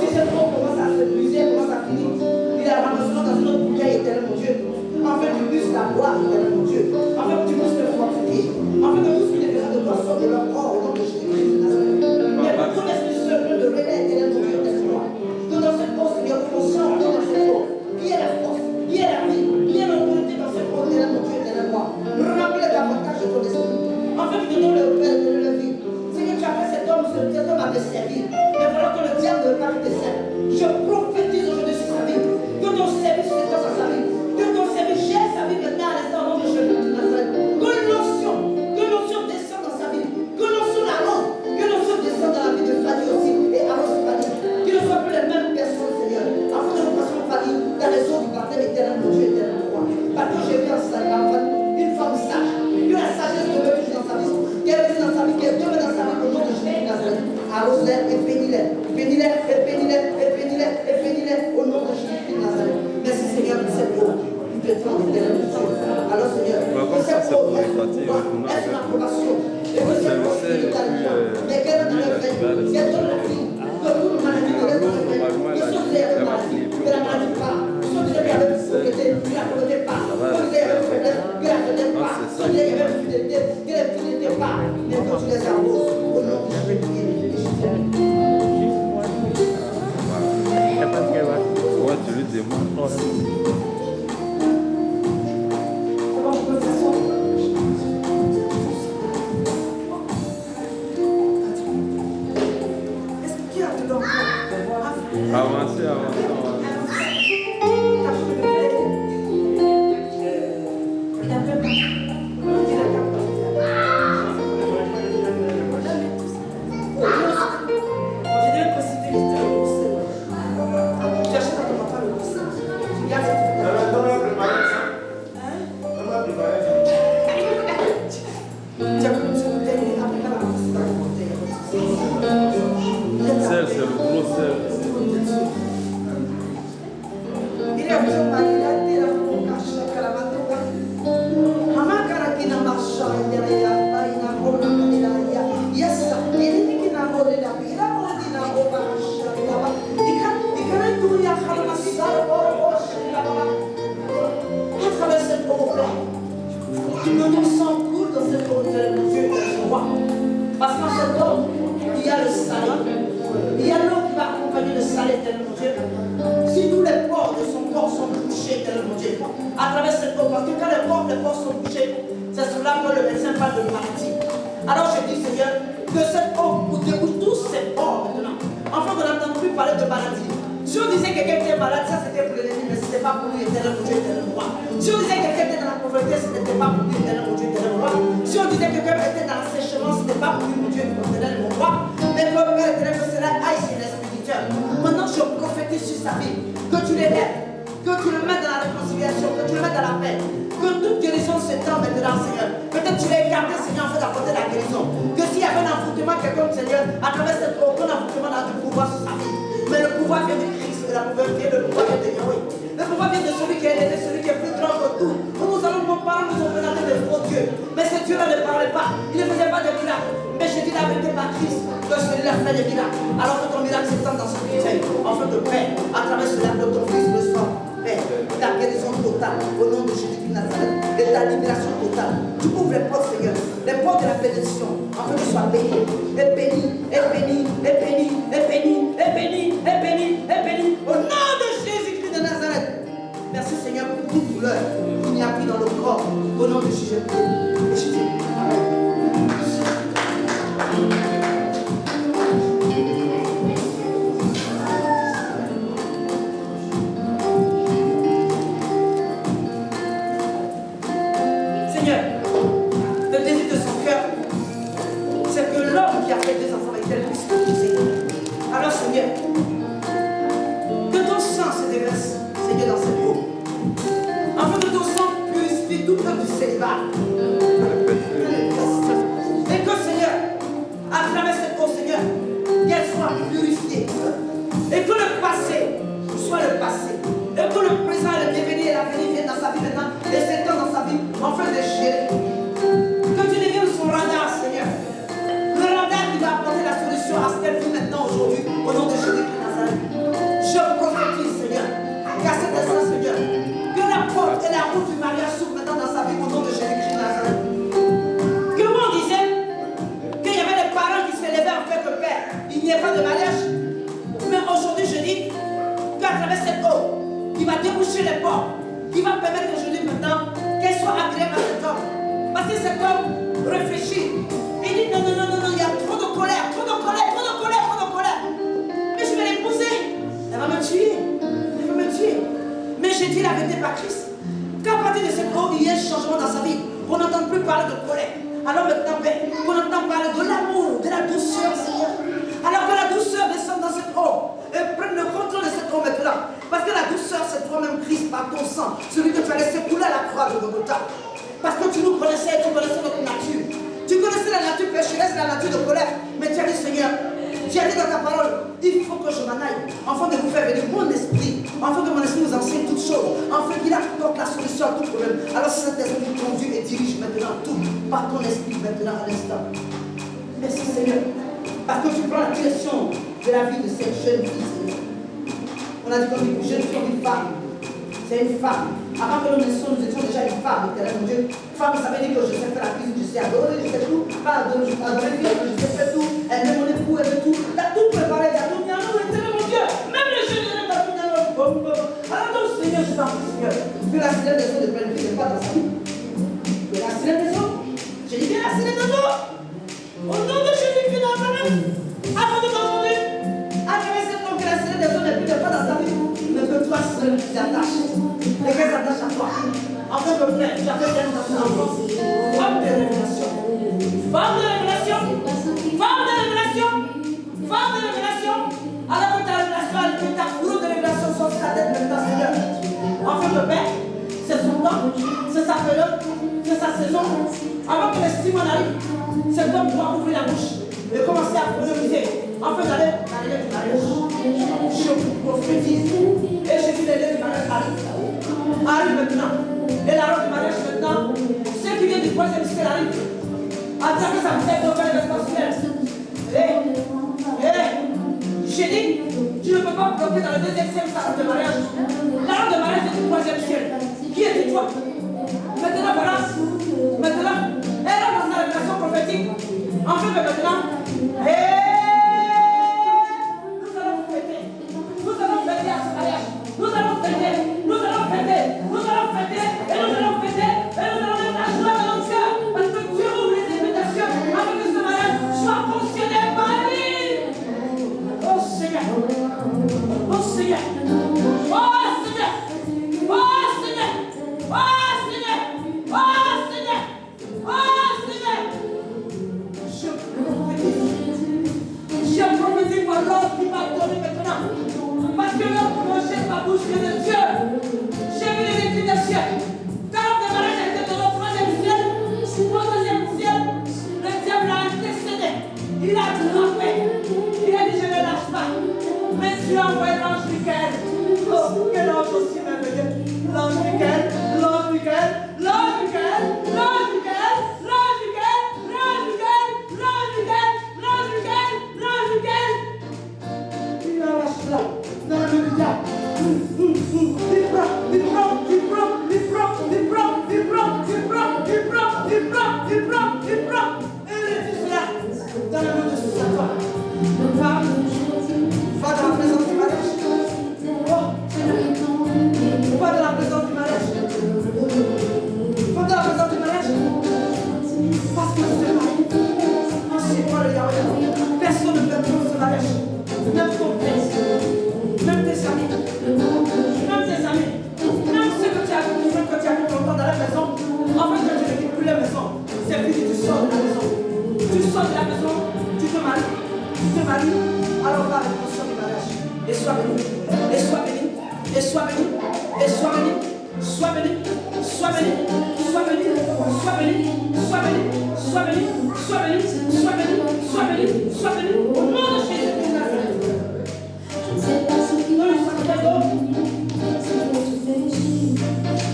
Speaker 3: Si cette eau commence à se briser, commence à finir, il a remboursement dans une autre bouteille, éternel mon Dieu. En fait, tu puisses la boire, éternel mon Dieu. En fait, tu puisses te fortifier. En fait, que tout ce qui est besoin de toi sorte de leur corps au nom de Jésus-Christ de Nazareth. Mais que ton esprit seul de relais, éternel mon Dieu, laisse-moi. Que dans cette eau, Seigneur, que l'on sent dans cette eau, qui est la force, qui est la vie, qui est l'autorité dans cette eau, éternel mon Dieu, éternel moi. Remplis davantage de ton esprit. En fait, que nous le repère de la vie. Seigneur, tu as fait cet homme à te servir. Mais voilà que le diable ne veut pas te servir. Je prophétise aujourd'hui sur sa vie. Que ton service s'étend sur sa vie. Que ton service gère sa vie maintenant à l'instant au nom de Jésus de Nazareth. Que l'onction descende dans sa vie. Que l'onction arrose. Que l'onction descende dans la vie de Fanny aussi. Et arrose Fanny. Qu'ils ne soient plus les mêmes personnes, Seigneur. Afin que nous fassions Fanny dans les eaux du baptême éternel, mon Dieu éternel, roi. Parce que j'ai vu en sa une femme sage. Que la sagesse demeure toujours dans sa vie. Qu'elle reste dans sa vie, qu'elle demeure dans sa vie au nom de Jésus de Nazareth. Arrose-les et bénis-les. Bénis-les et bénis-les et bénis-les et bénis-les au nom de Jésus de Nazareth. Merci Seigneur pour cette eau. Nous te demandons d'éternel Dieu. Alors Seigneur, que cette eau est une approbation. Et que cette eau est une talent. Mais qu'elle donne le fait, qu'elle donne la vie. Que toute maladie de l'être humain, que ceux qui avaient maladie, que la maladie part. Ceux qui avaient pauvreté, que la pauvreté part. Ceux qui avaient faiblesse, que la faiblesse part. Ceux qui avaient fidélité, que la fidélité part. Mais que tu les arroses au nom de Jésus.
Speaker 4: Ouais, tu lui demandes.
Speaker 3: Que ton sang coule dans cet homme, mon Dieu, éternel roi. Parce qu'en cet homme, il y a le salé. Il y a l'eau qui va accompagner le salé, éternel mon Dieu. Si tous les pores de son corps sont bouchés, éternel mon Dieu, à travers cette eau, parce que quand les pores sont bouchés, c'est cela que le médecin parle de maladie. Alors je dis, Seigneur, que cette eau débouche tous ces pores maintenant. Enfin, on n'entend plus parler de maladie. Si on disait que quelqu'un était malade, ça c'était pour l'ennemi, mais ce n'était pas pour lui, éternel mon Dieu, éternel roi. Si on disait que quelqu'un était dans la pauvreté, ce n'était pas pour lui, éternel mon Dieu, éternel roi. Si on disait que quelqu'un était dans l'assèchement, ce n'était pas pour lui, mon Dieu, éternel mon roi. Mais pour le Père éternel, que cela aille chez l'expéditeur. Maintenant, je prophétise sur sa vie, que tu l'élèves, que tu le mets dans la réconciliation, que tu le mets dans la paix. Que toute guérison s'étend maintenant, Seigneur. Peut-être tu l'as écarté, Seigneur, en fait d'apporter la guérison. Que s'il y avait un envoûtement quelconque, Seigneur, à travers cette eau, aucun envoûtement n'a du pouvoir sur sa vie. Mais le pouvoir vient de Christ, et la pouvoir vient de Yahweh. Le pouvoir vient de celui qui est élevé, celui qui est plus grand que tout. Nous allons comparer, nous avons présenté des faux dieux. Mais ce Dieu-là ne parlait pas, il ne faisait pas de miracles. Mais je dis la vérité par Christ, que celui-là fait des miracles. Alors que ton miracle s'étend dans ce bouteille, en fait de paix, à travers cela que ton Fils le sang. Ta guérison totale au nom de Jésus-Christ Nazareth et ta libération totale. Tu ouvres les portes, Seigneur, les portes de la bénédiction, afin que tu sois béni, et béni, et béni, et béni, et béni, et béni, et béni, et béni, au nom de Jésus-Christ de Nazareth. Merci Seigneur pour toute douleur qu'il n'y a plus dans le corps, au nom de Jésus-Christ. Amen. Alors Seigneur, que ton sang se déverse, Seigneur, dans cette eau. Afin que ton sang purifie toute œuvre du célibat. Et que Seigneur, à travers cette eau, Seigneur, qu'elle soit purifiée. Et que le passé soit le passé. Et que le présent, le devenir et l'avenir viennent dans sa vie maintenant et s'étendent dans sa vie afin de gérer. Que tu deviennes son radar, Seigneur. Le radar qui va apporter la solution à ce qu'elle vit maintenant aujourd'hui, au nom de Jésus-Christ Nazareth. Je prophétise, Seigneur, qu'à cet instant, Seigneur, que la porte et la route du mariage s'ouvrent maintenant dans sa vie, au nom de Jésus-Christ Nazareth. Que moi on disait qu'il y avait des parents qui se levaient en fait que Père, il n'y ait pas de mariage. Mais aujourd'hui, je dis qu'à travers cette eau, qui va déboucher les portes, qui va permettre aujourd'hui maintenant qu'elle soit agréable à cet homme. Parce que cet homme réfléchit. Il dit non, il y a trop de colère, trop de colère, trop de colère, trop de colère. Mais je vais l'épouser. Elle va me tuer. Elle va me tuer. Mais j'ai dit la vérité par Christ. Qu'à partir de cette eau, il y a un changement dans sa vie. On n'entend plus parler de colère. Alors maintenant, on entend parler de l'amour, de la douceur, Seigneur. Alors que la douceur descend dans cette eau. Et prenne le contrôle de cette eau maintenant. Parce que la douceur, c'est toi-même, Christ, par ton sang. Celui que tu as laissé couler à la croix de Golgotha. Parce que tu nous connaissais, tu connaissais notre nature. Tu connaissais la nature pécheresse, la nature de colère. Mais tu as dit, Seigneur, tu as dit dans ta parole, il faut que je m'en aille, afin de vous faire venir mon esprit, afin que mon esprit nous enseigne toutes choses, afin qu'il apporte la solution à tout problème. Alors Saint-Esprit nous conduit et dirige maintenant tout, par ton esprit maintenant à l'instant. Merci Seigneur, parce que tu prends la direction de la vie de cette jeune fille, Seigneur. On a dit qu'on est une jeune fille, une femme. C'est une femme. Avant que nous naissions, nous étions déjà une femme, éternel mon Dieu. Femme, ça veut dire que je sais faire la cuisine, je sais adorer, je sais tout. Pas adorer, je sais faire tout. Elle met mon époux, elle met tout. T'as tout préparé, t'as tout mis en œuvre, éternel mon Dieu. Même les jeunes, t'as tout mis en œuvre. Alors donc, Seigneur, je t'en prie, Seigneur. Que la sirène des eaux de pleine vie n'est pas dans sa vie. Que la sirène des eaux. J'ai dit bien la sirène des eaux. Au nom de Jésus-Christ de Nazareth. Avant de m'entendre, à travers cette eau, que la sirène des eaux n'est pas dans sa vie. Mais que toi seul tu t'attaches. Et qu'elle s'attache à toi. En tant que frère, tu as fait bien dans ton enfance. Femme de révélation. Femme de révélation. Femme de révélation. Femme de révélation. Alors que ta révélation, que ta couleur de révélation soit sur ta tête maintenant, Seigneur. En fait, le Père, c'est son temps, c'est sa période, c'est sa saison. Avant que l'estime en arrive, cet homme doit ouvrir la bouche et commencer à prioriser. En fait, d'aller dans l'élève du mariage. Je prophétise. Et je dis l'élève du mariage arrive maintenant. Et la robe du mariage maintenant. Ceux qui viennent du troisième ciel arrivent. Attaquez sa bouteille d'eau vers l'espace ciel. J'ai dit, tu ne peux pas bloquer dans le deuxième ciel sa robe de mariage. La robe de mariage est du troisième ciel. Qui était toi? Maintenant voilà. béni, sois béni, sois béni, sois béni, sois béni, sois béni, sois béni, sois béni, sois béni, sois béni, au nom de Jésus de Nazareth.
Speaker 2: Je ne sais pas ce qui va se passer,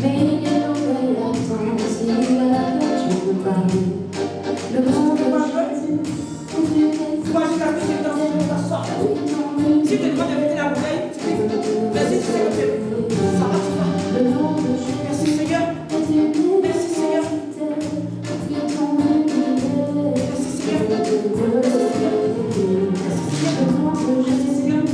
Speaker 2: mais il y a l'envers l'attente, s'il y a la peur, je peux parler. Le monde de Jésus,
Speaker 3: Moi, je t'appuie sur ton nom, ta sorte. Si tu es droit d'éviter la bouteille, tu dis, vas-y, tu sais que tu es. Ça marche pas.
Speaker 2: le nom de Jésus
Speaker 3: Merci Seigneur.
Speaker 2: est une
Speaker 3: Merci Seigneur. Merci Seigneur.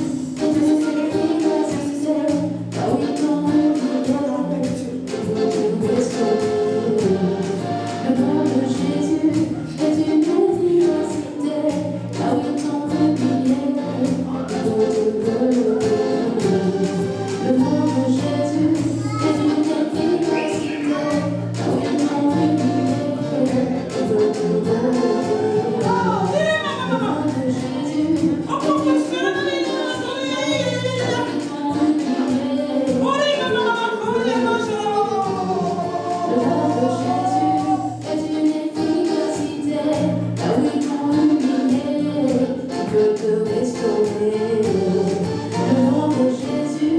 Speaker 2: Jésus.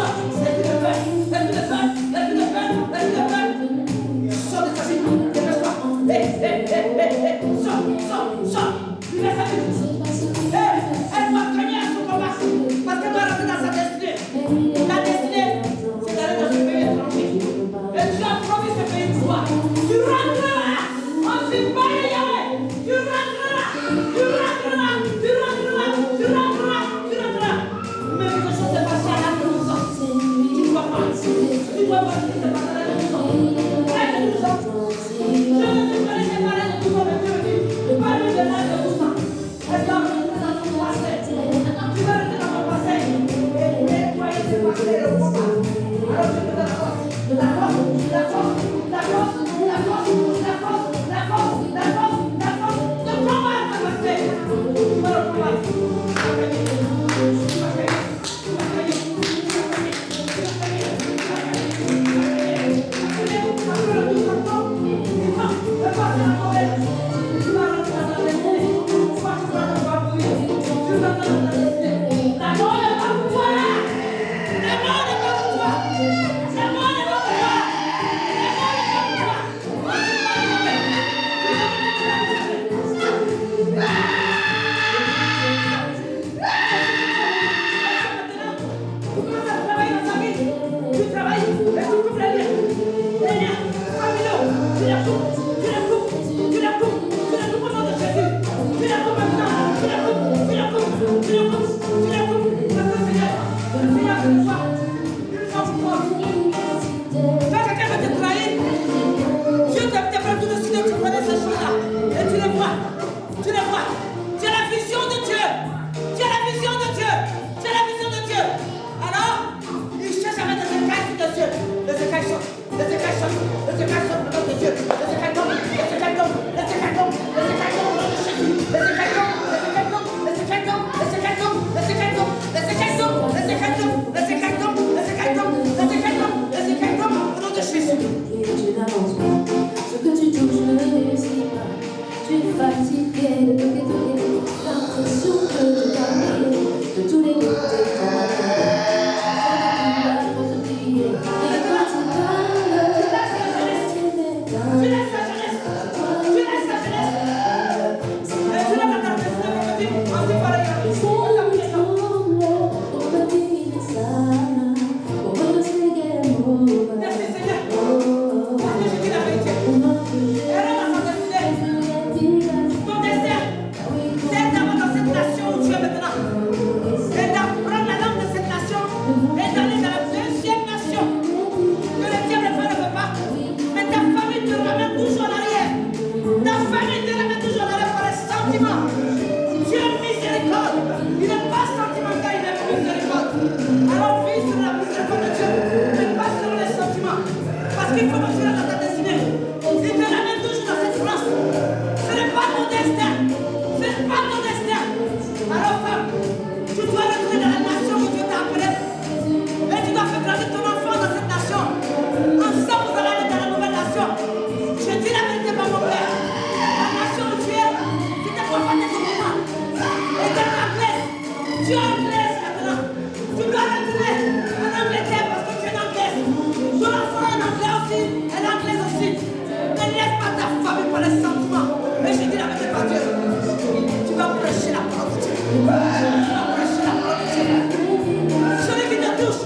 Speaker 3: Sorry. anglaise maintenant. Tu dois retourner en Angleterre parce que tu es anglaise. Ton enfant est anglais aussi, elle est anglaise aussi. Ne laisse pas ta famille par les sentiments. Mais je dis la vérité par Dieu. Tu vas prêcher la parole de Dieu. Tu vas prêcher la parole de Dieu. Celui qui te touche,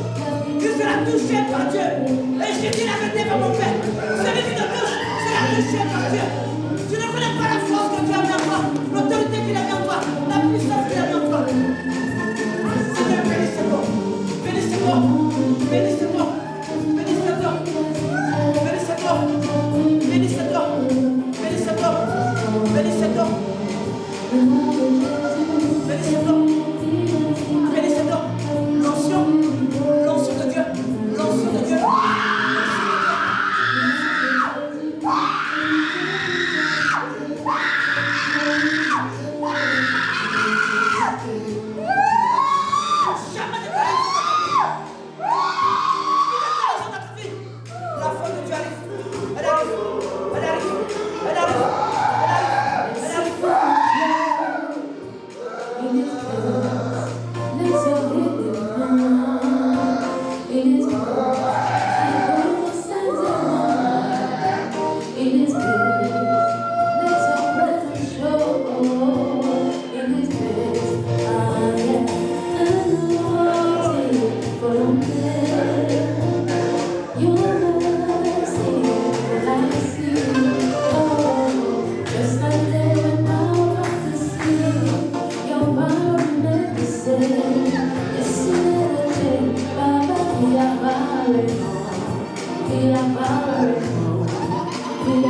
Speaker 3: il sera touché par Dieu. Et je dis la vérité par mon père. Celui qui te touche sera touché par Dieu. Tu ne connais pas la force que tu as mis en toi, l'autorité qu'il a mis en toi, la puissance qu'il a mis en toi. Seigneur, bénissez-moi. Bénissez-moi. Bénissez-moi. Bénissez-moi. Bénissez-moi. Bénissez-moi. Bénissez-moi. Bénissez-moi. Bénissez-moi. Bénissez-moi. L'onction. L'onction de Dieu. L'onction de Dieu.
Speaker 2: Yeah.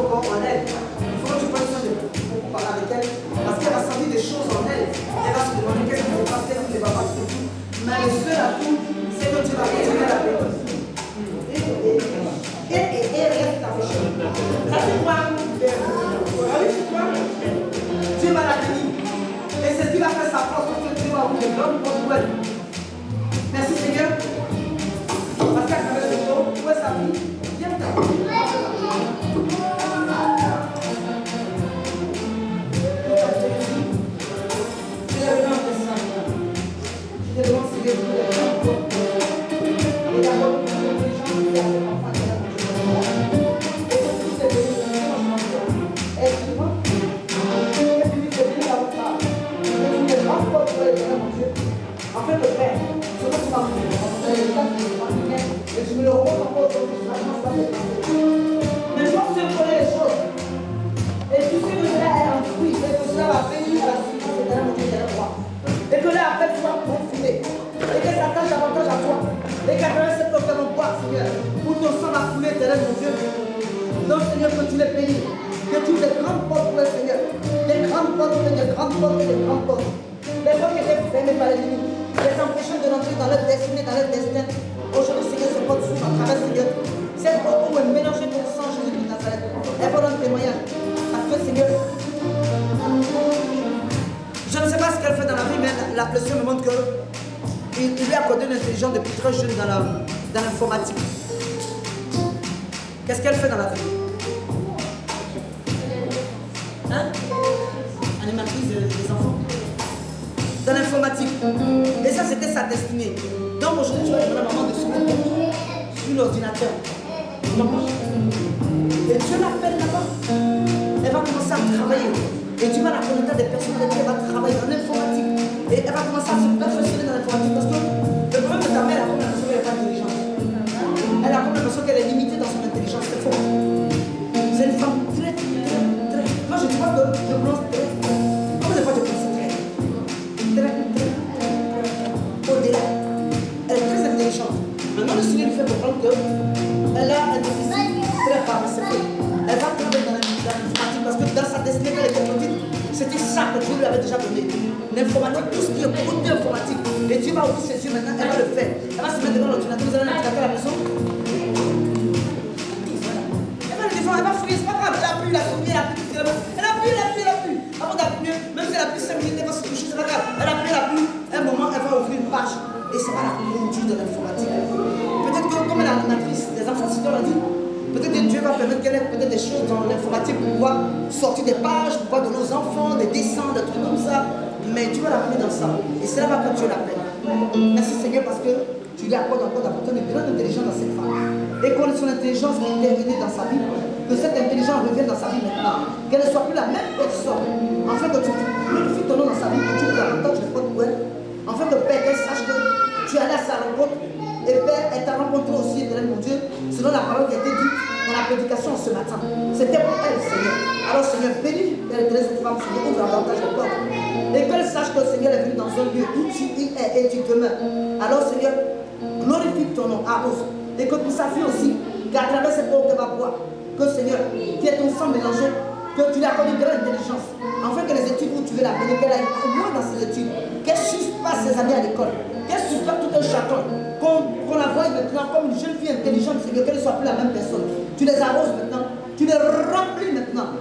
Speaker 3: faut qu'on aide. Il faut que tu prennes soin de pour parler avec elle. Parce qu'elle va sentir des choses en elle. Elle va se demander qu'est-ce qui va passer, qu'est-ce qui va passer. Mais le seul atout, c'est que tu vas continuer la paix. Et reste affiché. Ça c'est quoi? Ah oui, c'est quoi? Dieu va la bénir. Et c'est ce qui va faire sa force pour que Dieu va ouvrir l'homme pour elle. Merci Seigneur. Parce qu'à travers le corps, où est sa vie? Viens t'en. En fait, le Père, je ne sais pas et je me le remonte encore mais je pense que tu connais les choses. Et tu sais que cela est un fruit, et que cela va venir à la suite de la montée de la croix. Et que là, après, tu vas profiler. Et que ça s'attache davantage à toi. Et qu'à travers cette offre en bois, Seigneur, où ton sang va couler, éternel, mon Dieu. Donc, Seigneur, que tu les bénis. Que tu ouvres des grandes portes pour le Seigneur. Des grandes portes, des grandes portes, des grandes portes. Les portes qui étaient fermées par l'ennemi. Les empêchant de rentrer dans leur destinée, dans leur destin. Aujourd'hui, Seigneur, ces portes s'ouvrent à travers, Seigneur. Cette porte où est mélangé ton sang, Jésus de Nazareth. Elle va rendre témoignage. Parce que, Seigneur, je ne sais pas ce qu'elle fait dans la vie, mais le Seigneur me montre qu'il lui a accordé une intelligence depuis très jeune dans l'informatique. Qu'est-ce qu'elle fait dans la vie? Hein? Animatrice des enfants. Dans l'informatique. Et ça, c'était sa destinée. Donc aujourd'hui, tu vas demander à maman de se mettre sur l'ordinateur. Et Dieu l'appelle là-bas. Elle va commencer à travailler. Et tu vas la connecter à des personnes avec qui elle va travailler en informatique. Et elle va commencer à se perfectionner dans l'informatique. Parce que le problème de ta mère, elle a comme l'impression qu'elle n'est pas intelligente. Elle a comme l'impression qu'elle est limitée dans son intelligence. C'est faux. C'est une femme très. Moi, je dis pas que je pense très. Combien de fois je pense très? Au-delà. Elle est très intelligente. Maintenant, le Seigneur lui fait comprendre qu'elle a un déficit très paresseux. Elle va travailler dans l'informatique parce que dans sa destinée, elle était petite. C'était ça que Dieu lui avait déjà donné. L'informatique, tout ce qui est côté informatique. Et Dieu va ouvrir ses yeux maintenant, elle va le faire. Elle va se mettre devant l'ordinateur, vous avez un ordinateur à la maison. Elle va le défendre, elle va fouiller, c'est pas grave. Elle a pu, elle a soumis, elle a pu. Avant d'appuyer, même si elle a pu 5 minutes, elle va se toucher, c'est pas grave. Elle a pu, un moment, elle va ouvrir une page. Et ça va la conduire de l'informatique. Peut-être que comme elle est animatrice, les enfants, si on l'a dit, peut-être que Dieu va permettre qu'elle ait peut-être des choses dans l'informatique pour pouvoir sortir des pages, pour pouvoir donner aux enfants, des dessins, des trucs comme ça. Mais Dieu va l'appeler dans ça. Et c'est là-bas que Dieu l'appelle. Merci Seigneur parce que tu lui accordes encore d'apporter une grande intelligence dans cette femme. Et qu'on ait son intelligence intervenue dans sa vie, que cette intelligence revienne dans sa vie maintenant. Qu'elle ne soit plus la même personne. Afin que tu glorifies ton nom dans sa vie, que tu lui davantage de portes pour elle. Afin que Père, qu'elle sache que tu es allé à sa rencontre. Et Père, elle t'a rencontré aussi, éternel mon Dieu, selon la parole qui a été dite dans la prédication ce matin. C'était pour elle, Seigneur. Alors, Seigneur, bénis cette femme, Seigneur, ouvre davantage de portes. Et qu'elle sache que le Seigneur est venu dans un lieu où tu y es et tu demeures. Alors, Seigneur, glorifie ton nom, arrose. Et que pour sa fille aussi, qu'à travers cette eau qu'elle va boire, que Seigneur, qui est ton sang mélangé, que tu lui accordes une grande intelligence, afin que les études où tu veux la bénir, qu'elle aille loin dans ses études, qu'elle ne suive pas ses années à l'école, qu'elle ne suive pas tout un chaton, qu'on la voie maintenant comme une jeune fille intelligente, Seigneur, qu'elle ne soit plus la même personne. Tu les arroses maintenant, tu les remplis maintenant,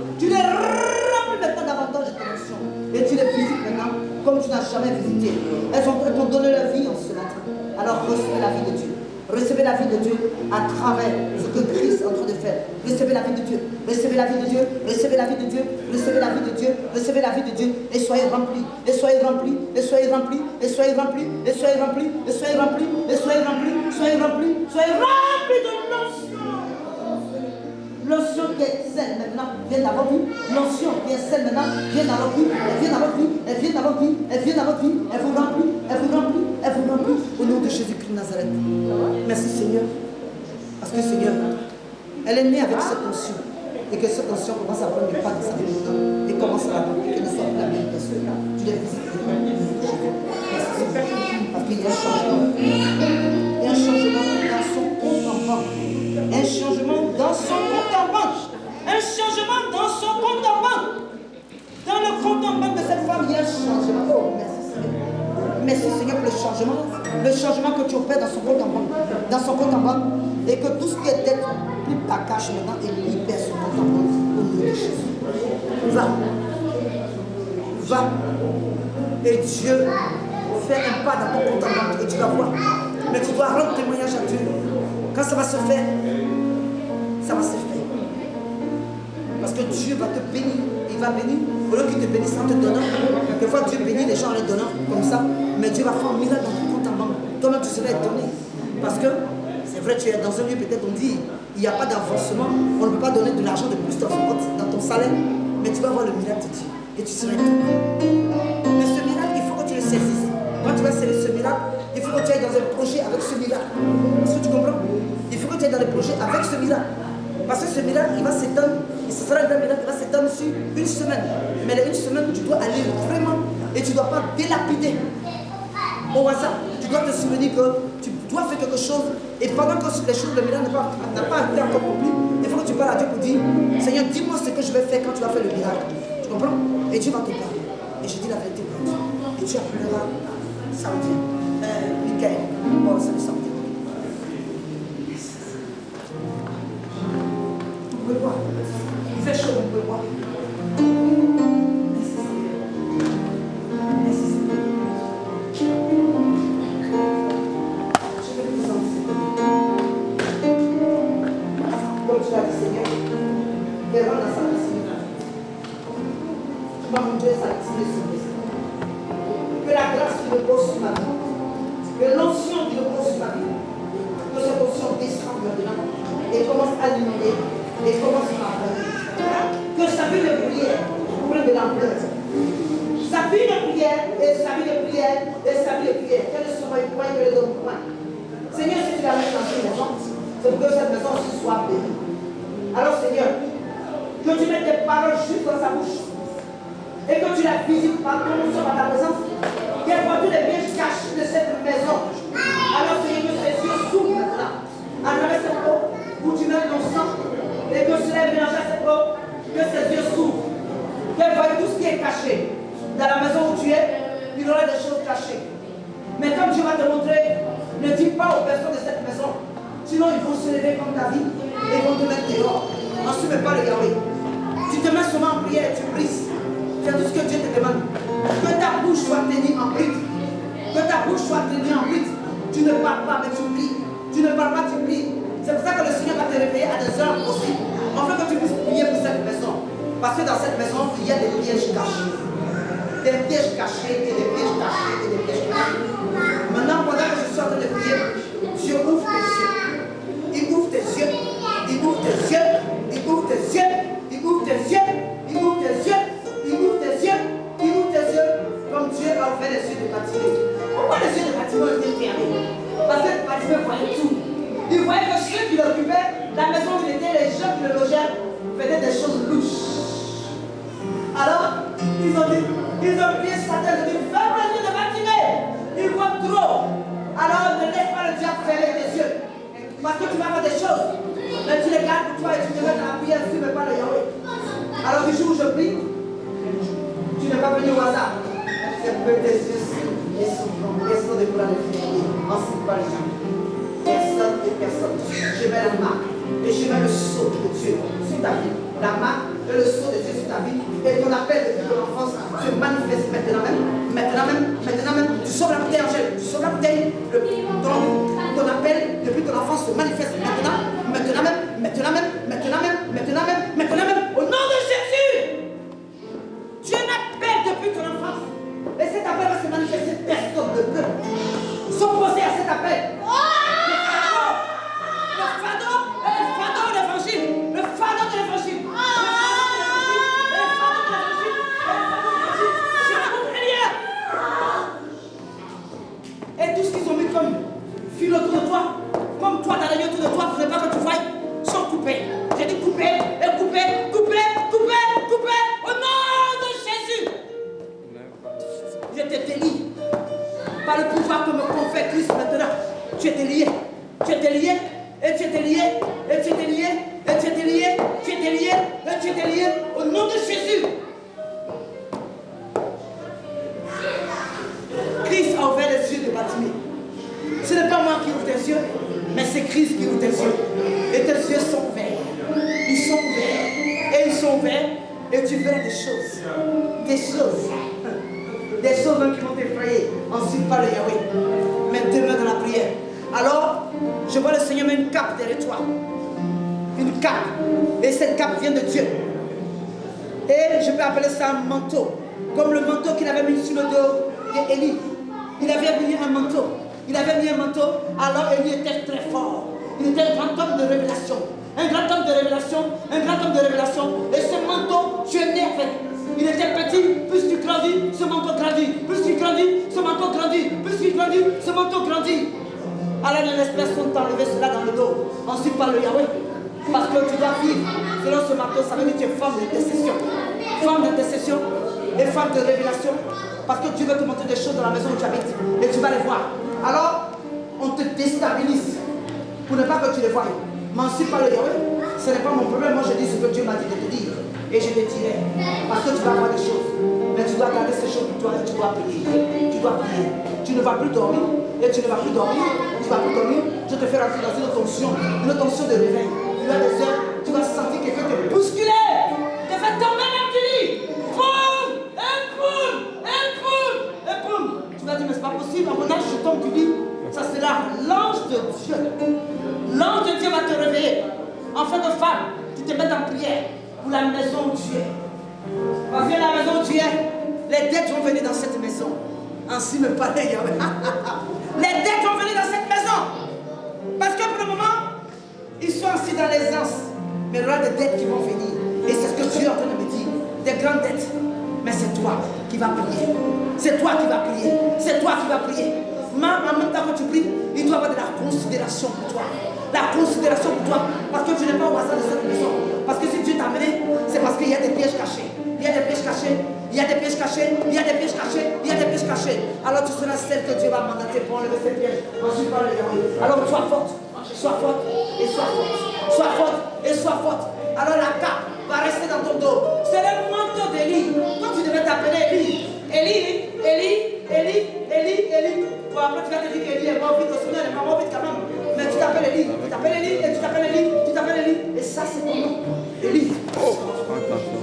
Speaker 3: davantage de ton onction, et tu les visites maintenant comme tu n'as jamais visité. Elles t'ont donné leur vie en ce matin. Alors recevez la vie de Dieu. Recevez la vie de Dieu à travers ce que Christ est en train de faire. Recevez la vie de Dieu. Recevez la vie de Dieu. Recevez la vie de Dieu. Recevez la vie de Dieu. Recevez la vie de Dieu. Et soyez remplis. Et soyez remplis. Et soyez remplis. Et soyez remplis. Et soyez remplis. Et soyez remplis. Et soyez remplis. Soyez remplis. Soyez remplis de l'onction. L'onction qui est celle maintenant vient dans votre vie. L'onction qui est celle maintenant vient dans votre vie. Elle vient dans votre vie. Elle vient dans votre vie. Elle vient dans votre vie. Elle vous remplit. Elle vous remplit. Elle vous remplit. Au nom de Jésus-Christ de Nazareth. Merci Seigneur. Parce que Seigneur, elle est née avec cette onction. Et que cette onction commence à prendre des pas de sa vie maintenant. Et commence à la remplir. Qu'elle ne soit plus la même personne. Tu les visites. Merci Seigneur. Parce qu'il y a un changement. Il y a un changement dans son compte en banque. Un changement dans son compte en banque. Un changement le changement que tu opères dans son compte en banque, et que tout ce qui est dette, plus ta cache maintenant et libère son compte en banque au nom de Jésus. Va. Et Dieu fait un pas dans ton compte en banque et tu vas voir. Mais tu dois rendre témoignage à Dieu. Quand ça va se faire, ça va se faire. Parce que Dieu va te bénir. Il va bénir. Au lieu qu'il te bénisse en te donnant. Des fois Dieu bénit les gens en les donnant comme ça. Mais Dieu va faire un miracle dans ton compte en banque. Toi-même tu seras étonné. Parce que c'est vrai, tu es dans un lieu, peut-être on dit, il n'y a pas d'avancement. On ne peut pas donner de l'argent de plus dans ton salaire. Mais tu vas voir le miracle de Dieu. Et tu seras étonné. Mais ce miracle, il faut que tu le saisisses. Quand tu vas saisir ce miracle, il faut que tu ailles dans un projet avec ce miracle. Est-ce que tu comprends? Il faut que tu ailles dans le projet avec ce miracle. Parce que ce miracle, il va s'étendre. Et ce sera un grand miracle qui va s'étendre sur une semaine. Mais une semaine, tu dois aller vraiment. Et tu ne dois pas délapider au hasard. Tu dois te souvenir que tu dois faire quelque chose. Et pendant que les choses, le miracle n'a pas été encore accompli, il faut que tu parles à Dieu pour dire, Seigneur, dis-moi ce que je vais faire quand tu vas faire le miracle. Tu comprends? Et Dieu va te parler. Et je dis la vérité pour toi. Et tu appelleras samedi. Michael. Bon, c'est le samedi. Vous pouvez voir. Il fait chaud, vous pouvez voir. Comme tu l'as dit, Seigneur, qu'elle rentre dans sa piscine. Tu vas montrer sa piscine sur les. Que la grâce qui repose sur ma vie, que l'onction qui repose sur ma vie, que cette onction descende maintenant et commence à illuminer et commence à apprendre. Que sa vie de prière prenne de l'ampleur. Sa vie de prière et sa vie de prière et sa vie de prière. Quel est son point que les autres points? Seigneur, si tu la mets dans une maison, c'est pour que cette maison aussi soit bénie. Alors Seigneur, que tu mettes tes paroles juste dans sa bouche. Et que tu la visites par ton nom, par ta présence. Qu'elle voit tous les biens cachés de cette maison. Alors Seigneur, que ses yeux s'ouvrent maintenant. À travers cette eau où tu mets ton sang. Et que cela est mélangé à cette eau. Que ses yeux s'ouvrent. Qu'elle voit tout ce qui est caché. Dans la maison où tu es, il y aura des choses cachées. Mais comme Dieu va te montrer, ne dis pas aux personnes de cette maison. Sinon ils vont se lever comme ta vie. Et ils vont te mettre dehors. N'assume pas le Yahweh. Tu te mets seulement en prière et tu brises. C'est tout ce que Dieu te demande. Que ta bouche soit tenue en bride. Que ta bouche soit tenue en bride. Tu ne parles pas, mais tu pries. Tu ne parles pas, tu pries. C'est pour ça que le Seigneur va te réveiller à des heures aussi. Afin que tu puisses prier pour cette maison. Parce que dans cette maison, il y a des pièges cachés. Des pièges cachés et des pièges cachés et des pièges cachés. Maintenant, pendant que je suis en train de prier, Dieu ouvre tes yeux. Il ouvre tes yeux. Il ouvre tes yeux. Il ouvre tes yeux. Il ouvre tes yeux. Il ouvre tes yeux. Il ouvre tes yeux, il ouvre tes yeux, comme Dieu a ouvert les yeux de Bartimée. Pourquoi les yeux de Bartimée étaient fermés? Parce que Bartimée voyait tout. Il voyait que ceux qui l'occupaient, la maison où il était, les gens qui le logeaient, faisaient des choses louches. Alors, ils ont prié Satan, ils ont dit, ferme les yeux de Bartimée. Il voit trop. Alors, ne laisse pas le diable fermer tes yeux. Parce que tu vas faire des choses. Mais tu les gardes pour toi et tu te mets à prier, tu ne veux pas le Yahweh. Alors, du jour où je prie, tu n'es pas venu au hasard. C'est pour tes yeux et sont des couleurs de fumée. Ensuite, pas les gens. Personne et personne. Je mets la marque et je mets le sceau de Dieu sur ta vie. La marque et le sceau de Dieu sur ta vie. Et ton appel depuis ton enfance se manifeste maintenant même. Tu sauves la bouteille, Angèle. Tu sauves la bouteille. Ton appel depuis ton enfance se manifeste maintenant même. Au nom de Jésus. Dieu m'appelle depuis ton enfance. Et cet appel va se manifester. Personne ne peut s'opposer à cet appel. Le fardeau de l'évangile. Le fardeau de l'évangile. Et tout ce qu'ils ont mis comme fil autour de toi, comme toi dans la ligne autour de toi, pour ne pas que tu voies, sont coupés. J'ai dit couper, et couper. Au nom de Jésus. Je te délie par le pouvoir que me confère Christ maintenant. Tu étais lié. Au nom de Jésus. Christ a ouvert les yeux de Bartimée. tes yeux, mais c'est Christ qui ouvre tes yeux. Et tes yeux sont ouverts. Ils sont ouverts. Et ils sont ouverts. Et tu verras des choses. Des choses. Des choses même qui vont t'effrayer. Ensuite par le Yahweh. Mais demeure dans la prière. Alors, je vois le Seigneur mettre une cape derrière toi. Une cape. Et cette cape vient de Dieu. Et je peux appeler ça un manteau. Comme le manteau qu'il avait mis sur le dos d'Élie. Il avait mis un manteau. Il avait mis un manteau. Alors Élie était très fort. Il était un grand homme de révélation. Un grand homme de révélation. Un grand homme de révélation. Et ce manteau, tu es né avec. Il était petit. Plus tu grandis, ce manteau grandit. Plus tu grandis, ce manteau grandit. Plus tu grandis, ce manteau grandit. Alors les personnes t'ont enlevé cela dans le dos. Ensuite par le Yahweh. Parce que tu dois vivre selon ce manteau. Ça veut dire que tu es femme d'intercession. Femme d'intercession et femme de révélation. Parce que Dieu veut te montrer des choses dans la maison où tu habites. Et tu vas les voir. Alors, on te déstabilise. Pour ne pas que tu les voies. Mais ensuite par le Yahweh, ce n'est pas mon problème. Moi je dis ce que Dieu m'a dit de te dire. Et je te dirai. Parce que tu vas voir des choses. Mais tu dois garder ces choses pour toi et tu dois prier. Tu dois prier. Tu ne vas plus dormir. Et tu ne vas plus dormir. Tu ne vas plus dormir. Je te fais rentrer dans une tension de réveil. Tu as des heures, tu vas sentir quelqu'un te bousculer. Te fait tomber même du lit. Boum. Et boum. Et boum. Et boum. Tu vas dire, mais c'est pas possible. À mon âge, je tombe du lit. Ça sera l'ange de Dieu. L'ange de Dieu va te réveiller. En fait de femme, tu te mets en prière pour la maison où tu es. Parce que la maison où tu es, les dettes vont venir dans cette maison. Ainsi me parlait Yahweh. Les dettes vont venir dans cette maison. Parce que pour le moment, ils sont assis dans l'aisance. Mais il y aura des dettes qui vont venir. Et c'est ce que Dieu est en train de me dire. Des grandes dettes. Mais c'est toi qui vas prier. C'est toi qui vas prier. C'est toi qui vas prier. En même temps que tu pries, il doit y avoir de la considération pour toi. La considération pour toi. Parce que tu n'es pas au hasard de cette maison. Parce que si Dieu t'a amené, c'est parce qu'il y a des pièges cachés. Il y a des pièges cachés. Il y a des pièges cachés. Il y a des pièges cachés. Il y a des pièges cachés. Alors tu seras celle que Dieu va mandater pour enlever ces pièges. Ensuite par le Yahweh. Alors sois forte. Sois forte et sois forte. Sois forte et sois forte. Alors la cape va rester dans ton dos. C'est le manteau d'Élie. Toi tu devais t'appeler Élie. Élie, Élie, Élie, Élie, Élie. Bon, après tu vas te dire qu'Élie est mort vite, au final elle est pas mort vite quand même. Mais tu t'appelles Élie, tu t'appelles Élie, et tu t'appelles Élie, tu t'appelles Élie. Et ça c'est ton nom. Élie.
Speaker 4: Oh, attention.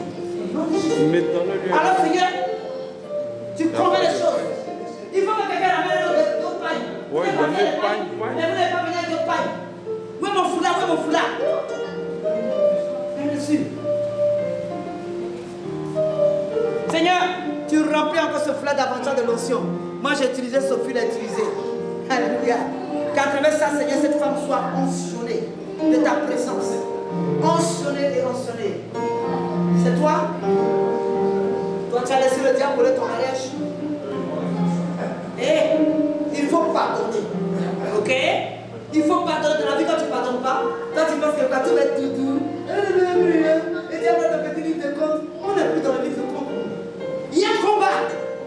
Speaker 3: Alors Seigneur, tu convaincs les choses. Il faut que quelqu'un amène d'autres pailles.
Speaker 4: Oui, donnez paille.
Speaker 3: Mais vous n'avez pas venu avec d'autres pailles. Où est mon foulard? Où est mon foulard? Bien sûr. Seigneur, tu remplis encore ce foulard davantage de lotion. Moi j'ai utilisé, Sophie l'a utilisé. Alléluia. Qu'à travers ça, Seigneur, cette femme soit ontionnée de ta présence. Ontionnée et ontionnée. C'est toi? Toi, tu as laissé le diable voler ton mariage. Et il faut pardonner. Ok? Il faut pardonner. Dans la vie, quand tu ne pardonnes pas, toi tu penses que tout va être tout doux. Et tu as dans ton petit livre de compte. On n'est plus dans le livre de compte. Il y a un combat.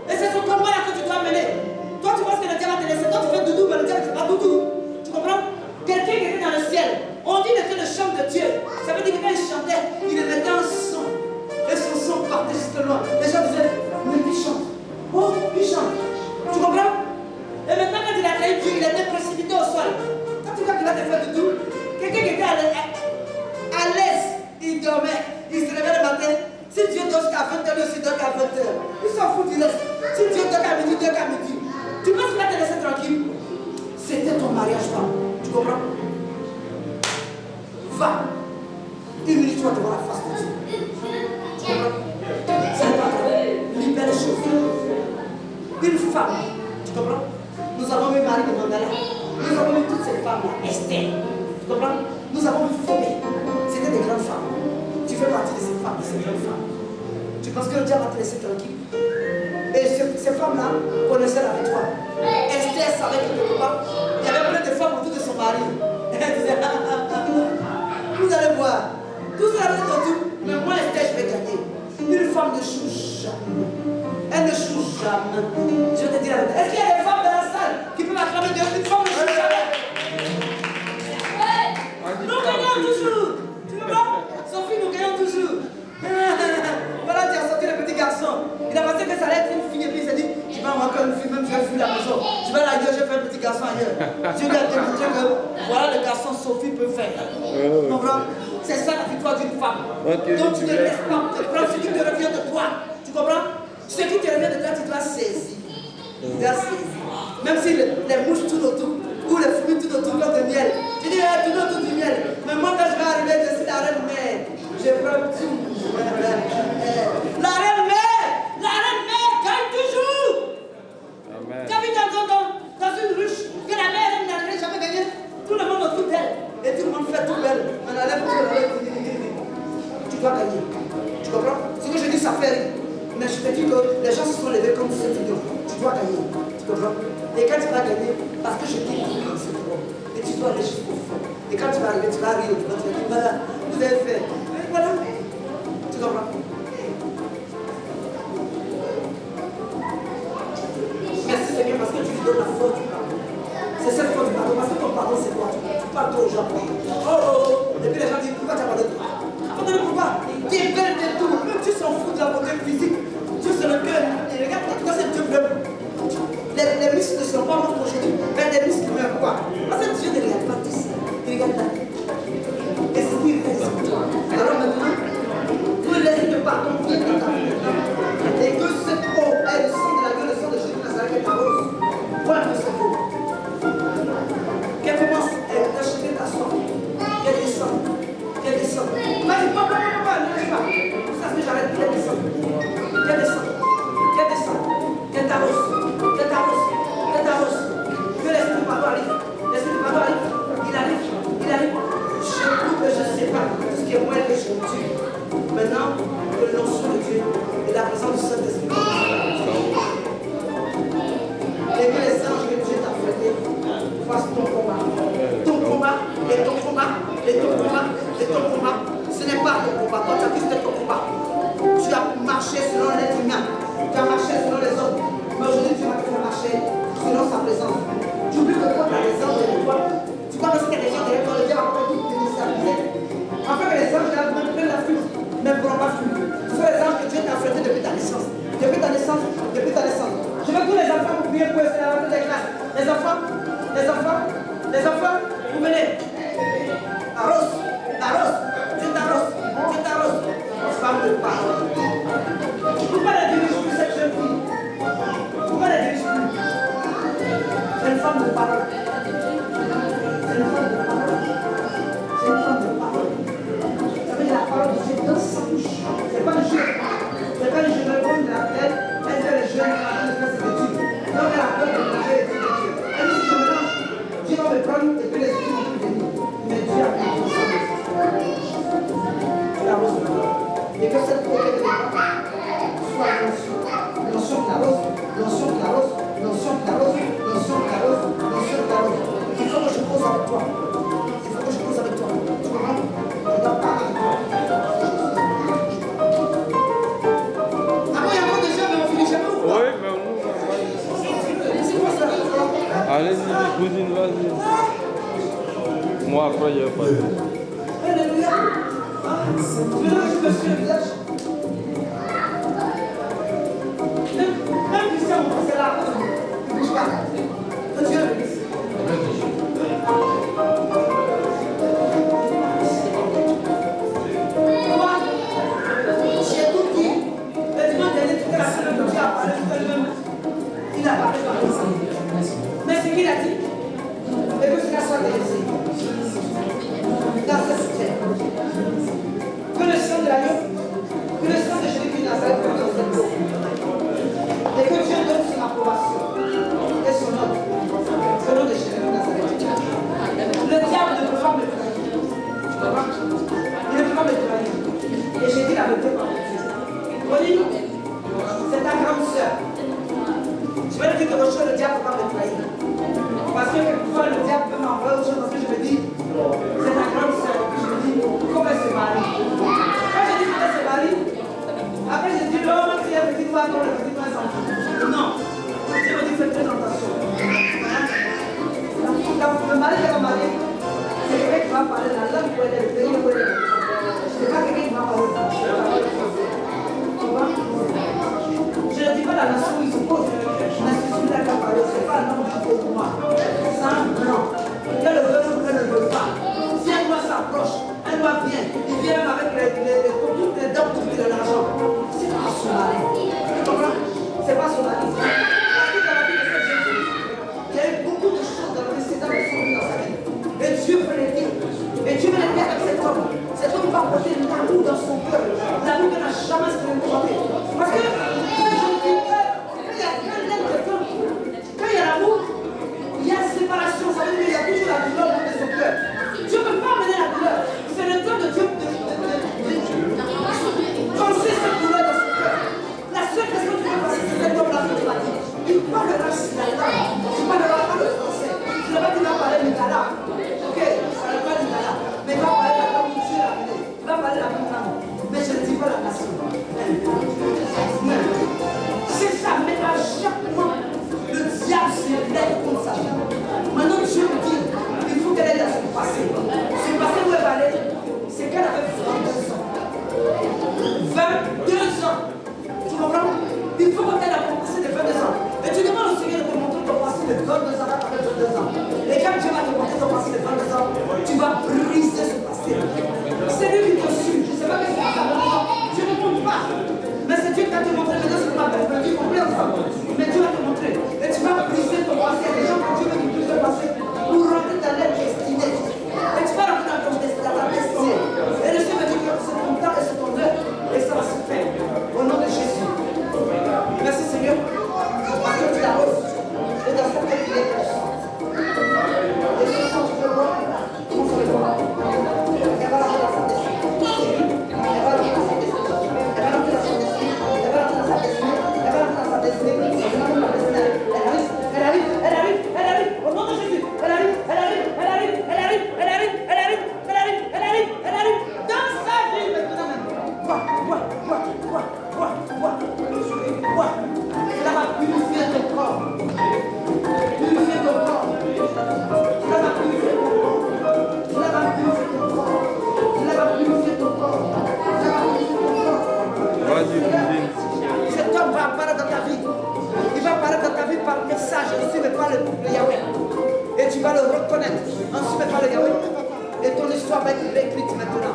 Speaker 3: Et c'est ce combat-là que tu dois mener. Toi, tu penses que le diable va te laisser. Toi, tu fais doudou, mais le diable ne fait pas doudou. Tu comprends? Quelqu'un qui était dans le ciel, on dit qu'il était le chant de Dieu. Ça veut dire que quand il chantait, il mettait un son. Et son son partait jusque loin. Les gens disaient, mais il chante. Oh, il chante. Tu comprends? Et maintenant, quand il a trahi Dieu, il était précipité au sol. Quand tu vois qu'il a fait doudou, quelqu'un qui était à l'aise, il dormait. Il se réveillait le matin. Si Dieu dort jusqu'à 20h, lui aussi dort jusqu'à 20h. Il s'en fout, il laisse. Si Dieu dort qu'à midi, dort qu'à midi. Tu penses qu'il va te laisser tranquille? C'était ton mariage, femme. Tu comprends? Va. Une minute, tu vas te voir la face de Dieu. Tu comprends? C'est pas grave. Libère les choses. Une femme. Tu comprends? Nous avons mis Marie de Mandala. Nous avons mis toutes ces femmes-là. Esther. Tu comprends? Nous avons mis Phobé. C'était des grandes femmes. Tu fais partie de ces femmes, de ces grandes femmes. Tu penses que le diable va te laisser tranquille? Et ces femmes-là connaissaient la victoire. Esther savait que quelque part, il y avait plein de femmes autour de son mari. Elle disait, vous allez voir, tout ça va être tout, mais moi Esther, je vais gagner. Une femme ne choue jamais. Elle ne choue jamais. Je vais te dire la vérité. Est-ce qu'il y a des femmes dans la salle qui peuvent acclamer Dieu? Une femme ne choue jamais. Nous gagnons toujours. Tu veux pas? Sophie, nous gagnons toujours. Voilà, tu as sorti le petit garçon. Il a pensé que ça allait être une fille et puis il s'est dit, tu vas encore une fille, même je vais fuir la maison. Je vais la dire, je fais un petit garçon ailleurs. Dieu lui a te montrer que voilà le garçon Sophie peut faire. Tu comprends? C'est ça la victoire d'une femme. Donc tu ne laisses pas te prendre ce qui te revient de toi. Tu comprends? Ce qui te revient de toi, tu dois saisir. Tu dois saisir. Même si les mouches tournent autour, ou les fruits tournent autour comme de miel. Tu dis, tourne autour du miel. Mais moi, quand je vais arriver, je suis la reine mère. Je prends tout. La reine mère gagne toujours.
Speaker 4: Amen.
Speaker 3: Tu as vu dans une ruche que la mère n'arrivait jamais gagné. Tout le monde autour d'elle. Et tout le monde fait tout belle. On enlève tout le monde. Tu dois gagner. Tu comprends? Ce que je dis, ça fait rire. Mais je te dis que les gens se sont levés comme cette vidéo. Tu dois gagner. Tu comprends? Et quand tu vas gagner, parce que je t'ai dit comme c'est bon. Et tu dois aller jusqu'au fond. Et quand tu vas arriver, tu vas rire. Tu vas te dire, voilà, vous avez fait. Et voilà. Tu comprends? Merci Seigneur parce que tu lui donnes la foi du pardon. C'est cette foi du pardon. Parce que ton pardon, c'est quoi? Tu parles trop aux gens. Et puis les gens disent, pourquoi tu as parlé de toi? Pardonne pourquoi? Tu es belle de tout. Même tu s'en fous de la beauté physique. Tu c'est le cœur. Et regarde, quand c'est Dieu bleu. Les muscles ne sont pas morts aujourd'hui. Mais les muscles meurent quoi? Parce que Dieu ne regarde pas tout ça. Il regarde là. Et c'est lui, il reste pour toi. Alors maintenant, vous laissez le pardon venir dans ta vie. Et que cette eau est le sang de la gueule, le sang de Jésus Nazareth qui t'arrose. Voilà que c'est beau. Qu'elle commence à acheter ta soif. Qu'elle descende. Qu'elle descende. Vas-y, papa, ne lâche pas. Ça, c'est j'arrête. Qu'elle descende. Qu'elle descende. Qu'elle descende. Qu'elle t'arrose. Qu'elle t'arrose. Qu'elle t'arrose. Que l'esprit du pardon arrive. L'esprit du pardon arrive. Il arrive. Il arrive. Je coupe et je sépare tout ce qui est moi et je tue. Maintenant, que l'onction de Dieu et la présence du Saint-Esprit. Et que les anges que Dieu t'a fait fassent ton combat. Ton combat et ton combat et ton combat et ton combat. Ce n'est pas ton combat. Toi, tu as dit que c'était ton combat. Tu as marché selon les humains. Tu as marché selon les autres. Mais aujourd'hui, tu vas te faire marcher selon sa présence. Tu oublies que toi, tu as les anges derrière toi. Tu crois que c'était les gens derrière toi, le diable va tout déstabiliser. Afin que les anges derrière toi prennent la fuite, mais ne pourront pas fuir. Ce sont les anges que Dieu t'a affrétés depuis ta naissance. Depuis ta naissance, depuis ta naissance. Je veux tous les enfants vous prier pour essayer la rentrée des classes. Les enfants, vous venez. Arrose, Dieu t'arrose. Femme de parole. Pourquoi la dirige plus cette jeune fille? Pourquoi la dirige plus? C'est une femme de parole. C'est une femme de parole. C'est une femme de parole. Ça veut dire la parole de Dieu dans sa bouche. C'est pas le jeu. C'est pas le jeu de répondre de la tête. Elle fait les jeunes avant de faire ses études. Donc elle a peur de manger les études de Dieu. Elle dit si je me lance, Dieu va me prendre et puis les études vont plus venir. Mais Dieu a pris tout ça. La rose maintenant. Et que cette propriété soit l'onction qui l'arrose. Il faut que je cause avec toi. Tu comprends? Je dois parler avec toi. Ah bon, il y a encore des gens, mais on finit jamais ou pas?
Speaker 4: Oui, mais nous,
Speaker 3: C'est quoi ça?
Speaker 4: allez-y, cousine, vas-y. Moi, après, il n'y a pas de...
Speaker 3: Alléluia. Maintenant, je me suis le visage. Même Christian, c'est là. Ne bouge pas. Que Dieu le bénisse. Moi, j'ai tout dit. Le dimanche dernier, toute la semaine, Dieu a parlé tout seul. Il a parlé par lui. Mais ce qu'il a dit, et que cela soit délaissé. Dans cette terre. Que le sang de l'agneau, que le sang de Jésus de Nazareth soit dans cette eau. Et que Dieu donne son approbation et son ordre. Au nom de Jésus de Nazareth. Le diable ne peut pas me trahir. Tu comprends? Il ne peut pas me trahir. Et j'ai dit la vérité par Dieu. Pauline, c'est ta grande sœur. Je vais te dire quelque chose, le diable ne peut pas me trahir. Parce que quelquefois le diable peut m'envoyer autre chose parce que je me dis, c'est ta grande sœur. Puis je me dis, comment elle se marie? Quand je dis comment elle se marie, après je dis, oh, si elle me dit, toi, attends, elle me dit, toi, elle s'en fout. Non. Dieu me dit, fais très attention. Le mari qui va marier, c'est quelqu'un qui va parler la langue pour aider le pays, pour aider le pays. C'est pas quelqu'un qui va parler la langue. Tu vois? Je ne dis pas la nation où il se pose, mais c'est celui-là qui va parler, c'est pas un homme pour moi. C'est un blanc. Dieu veut l'aider. Et Dieu veut l'aider avec cet homme. Cet homme va porter l'amour dans son cœur. L'amour qu'il n'a jamais expérimenté. Parce que quand je dis quand il y a l'amour, il y a séparation. Ça veut dire qu'il y a toujours la douleur dans son cœur. Dieu ne peut pas amener la douleur. C'est le temps de Dieu de penser cette douleur dans son cœur. La seule question que tu veux passer, c'est cet homme-là que tu vas dire. Il parlera sinaïda. Tu ne parleras pas le français. Tu ne vas pas dire qu'il va parler lingala. Ok, ça ne va pas lingala. Mais il va parler la langue où Dieu l'a amené. Il va parler la langue là. Mais je ne dis pas la nation. C'est ça, mais à chaque fois, le diable se lève contre sa vie. Maintenant, Dieu me dit, il faut qu'elle aille dans son passé. Son passé où elle va aller, c'est qu'elle avait 22 ans. 22 ans. Tu comprends? Il faut qu'elle ait un passé de 22 ans. Et tu demandes au Seigneur de te montrer ton passé de 22 ans après 22 ans. Et quand Dieu va te montrer ton passé de 22 ans, tu vas briser ce passé. C'est lui qui te suit. Je ne sais pas ce qui se passe à 22 ans. Je ne compte pas. Mais c'est Dieu qui va te montrer. Maintenant, c'est pas belle. Tu comprends ensemble. Mais Dieu va te montrer. Et tu vas briser ton passé. Il y a des gens que Dieu veut qu'ils brisent le passé pour rentrer dans leur destinée. Et tu vas rentrer dans ta destinée. Et le Seigneur me dit que c'est ton temps et c'est ton heure. Et ça va se faire. Au nom de Jésus. Merci Seigneur. Parce que tu l'as reçu. Et dans cette tête, il est puissant. Et ce sang, tu peux voir. Comment ça le voit? Elle va rentrer dans sa destinée. Elle va rentrer dans sa destinée. Elle va rentrer dans sa destinée. Elle va rentrer dans sa destinée. Elle va rentrer dans sa destinée. Elle arrive. Elle arrive. Elle arrive. Au nom de Jésus. Elle arrive. Elle arrive. Elle arrive. Elle arrive. Elle arrive. Elle arrive. Elle arrive. Elle arrive. Elle arrive. Dans sa vie maintenant même. Quoi. Cela va purifier ton corps. Purifier ton corps. Cela va purifier ton corps. Cela va purifier ton corps. Cela va purifier ton corps. Cela va purifier ton corps.
Speaker 4: Vas-y, vas-y.
Speaker 3: Cet homme va apparaître dans ta vie. Il va apparaître dans ta vie par message. Ensuite, mais par le Yahweh. Et tu vas le reconnaître. Ensuite, mais par le Yahweh. Et ton histoire va être écrite maintenant.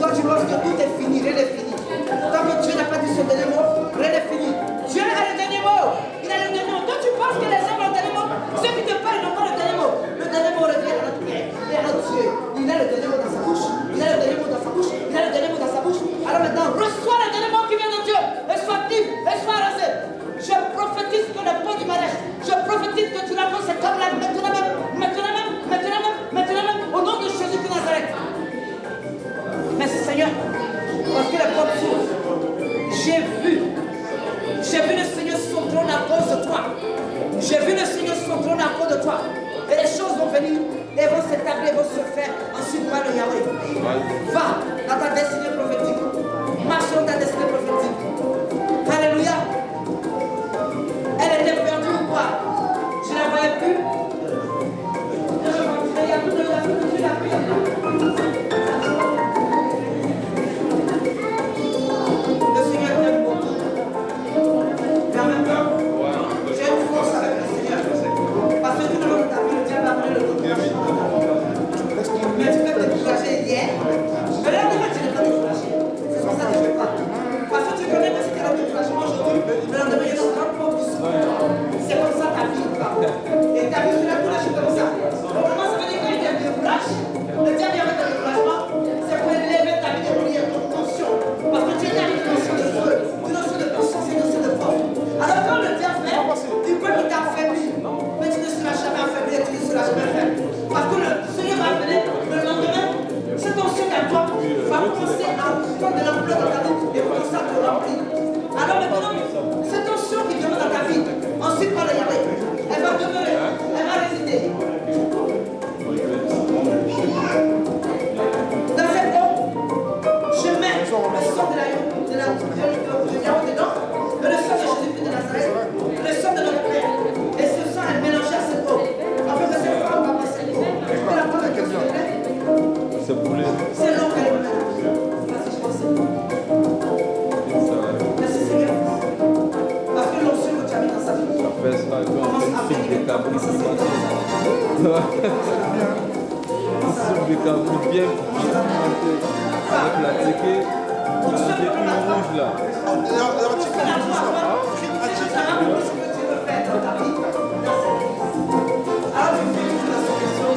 Speaker 3: Toi, tu penses que tout est fini. Rien n'est fini. Tant que Dieu n'a pas dit ce dernier mot, rien n'est fini. Dieu a le dernier mot. Il a le dernier mot. Toi, tu penses que les hommes ont le dernier mot. Ceux qui te parlent n'ont pas le dernier mot. Le dernier mot revient à notre Père et à notre Dieu. Il a le dernier mot dans sa bouche. Il a le dernier mot dans sa bouche. Il a le dernier mot dans sa bouche. Alors maintenant, reçois le dernier mot qui vient de Dieu. Et sois actif. Et sois arrosé. Je prophétise que le pot du mariage. Je prophétise que tu l'annonces cet homme-là maintenant même. Maintenant même. Maintenant même. Maintenant même. Au nom de Jésus de Nazareth. Merci Seigneur. Parce que la porte s'ouvre. J'ai vu le Seigneur son trône à cause de toi. J'ai vu le Seigneur son trône à cause de toi. Et les choses vont venir, et vont s'établir, vont se faire ensuite par le Yahweh. Va dans ta destinée prophétique. Marche dans ta destinée prophétique. Alléluia. Elle était perdue ou quoi? Je ne la voyais plus. Il y a plus de la pluie. Le Seigneur t'aime beaucoup. Mais en même temps, j'ai une force avec le Seigneur. Parce que tout le monde t'a vu, Dieu va amener le découragement. Mais tu peux te décourager hier. Mais là, tu ne peux pas décourager. C'est pour ça que je ne peux pas. Parce que tu connais que c'était le découragement aujourd'hui. Mais on devrait y avoir un peu plus. C'est comme ça ta vie. Et ta vie, tu l'as découragé comme ça. Comment ça veut dire qu'il y a un décourage? Le diable avec le découragement, c'est pour élever ta vie de prière, ton tension. Parce que tu es avec une notion de feu, une notion de puissance, une notion de force. Alors quand le diable fait, il croit qu'il t'a affaibli. Mais tu ne seras jamais affaibli et tu ne seras jamais faible. Parce que le Seigneur va venir le lendemain, cette onction à toi va commencer à prendre de l'ampleur dans ta vie et commencer à te remplir. Alors maintenant, cette onction qui demande dans ta vie, ensuite par le Yahweh, elle va demeurer, elle va résider. Dans cette eau, je mets le sang de Yahweh dedans, et le sang de Jésus-Christ de Nazareth, le sang de notre Père. Et ce sang est mélangé à cette eau. Afin que cette femme va passer l'eau. Que la femme est
Speaker 4: C'est brûlé.
Speaker 3: c'est l'eau qu'elle est mélange. Merci, je pense. Merci Seigneur. Parce que l'onction que tu as mis dans sa vie commence à venir. Commence à
Speaker 4: bien avec la téquée, c'est rouge là.
Speaker 3: Alors, je fais toute la solution.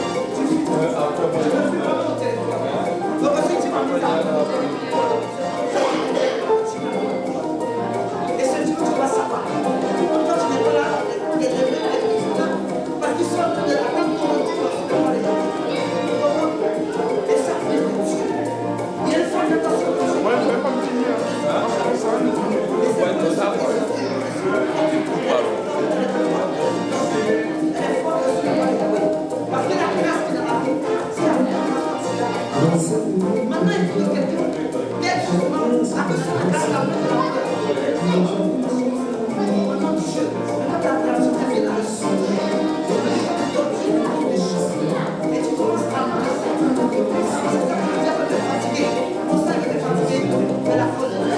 Speaker 3: Maintenant, il faut que quelqu'un vienne justement à cause de la grâce d'amour de la au nom de Dieu, maintenant ta relation est dans le sang. Et tu commences à marcher. Si tu es fatigué, on sait que tu es fatigué, mais la faute de Dieu.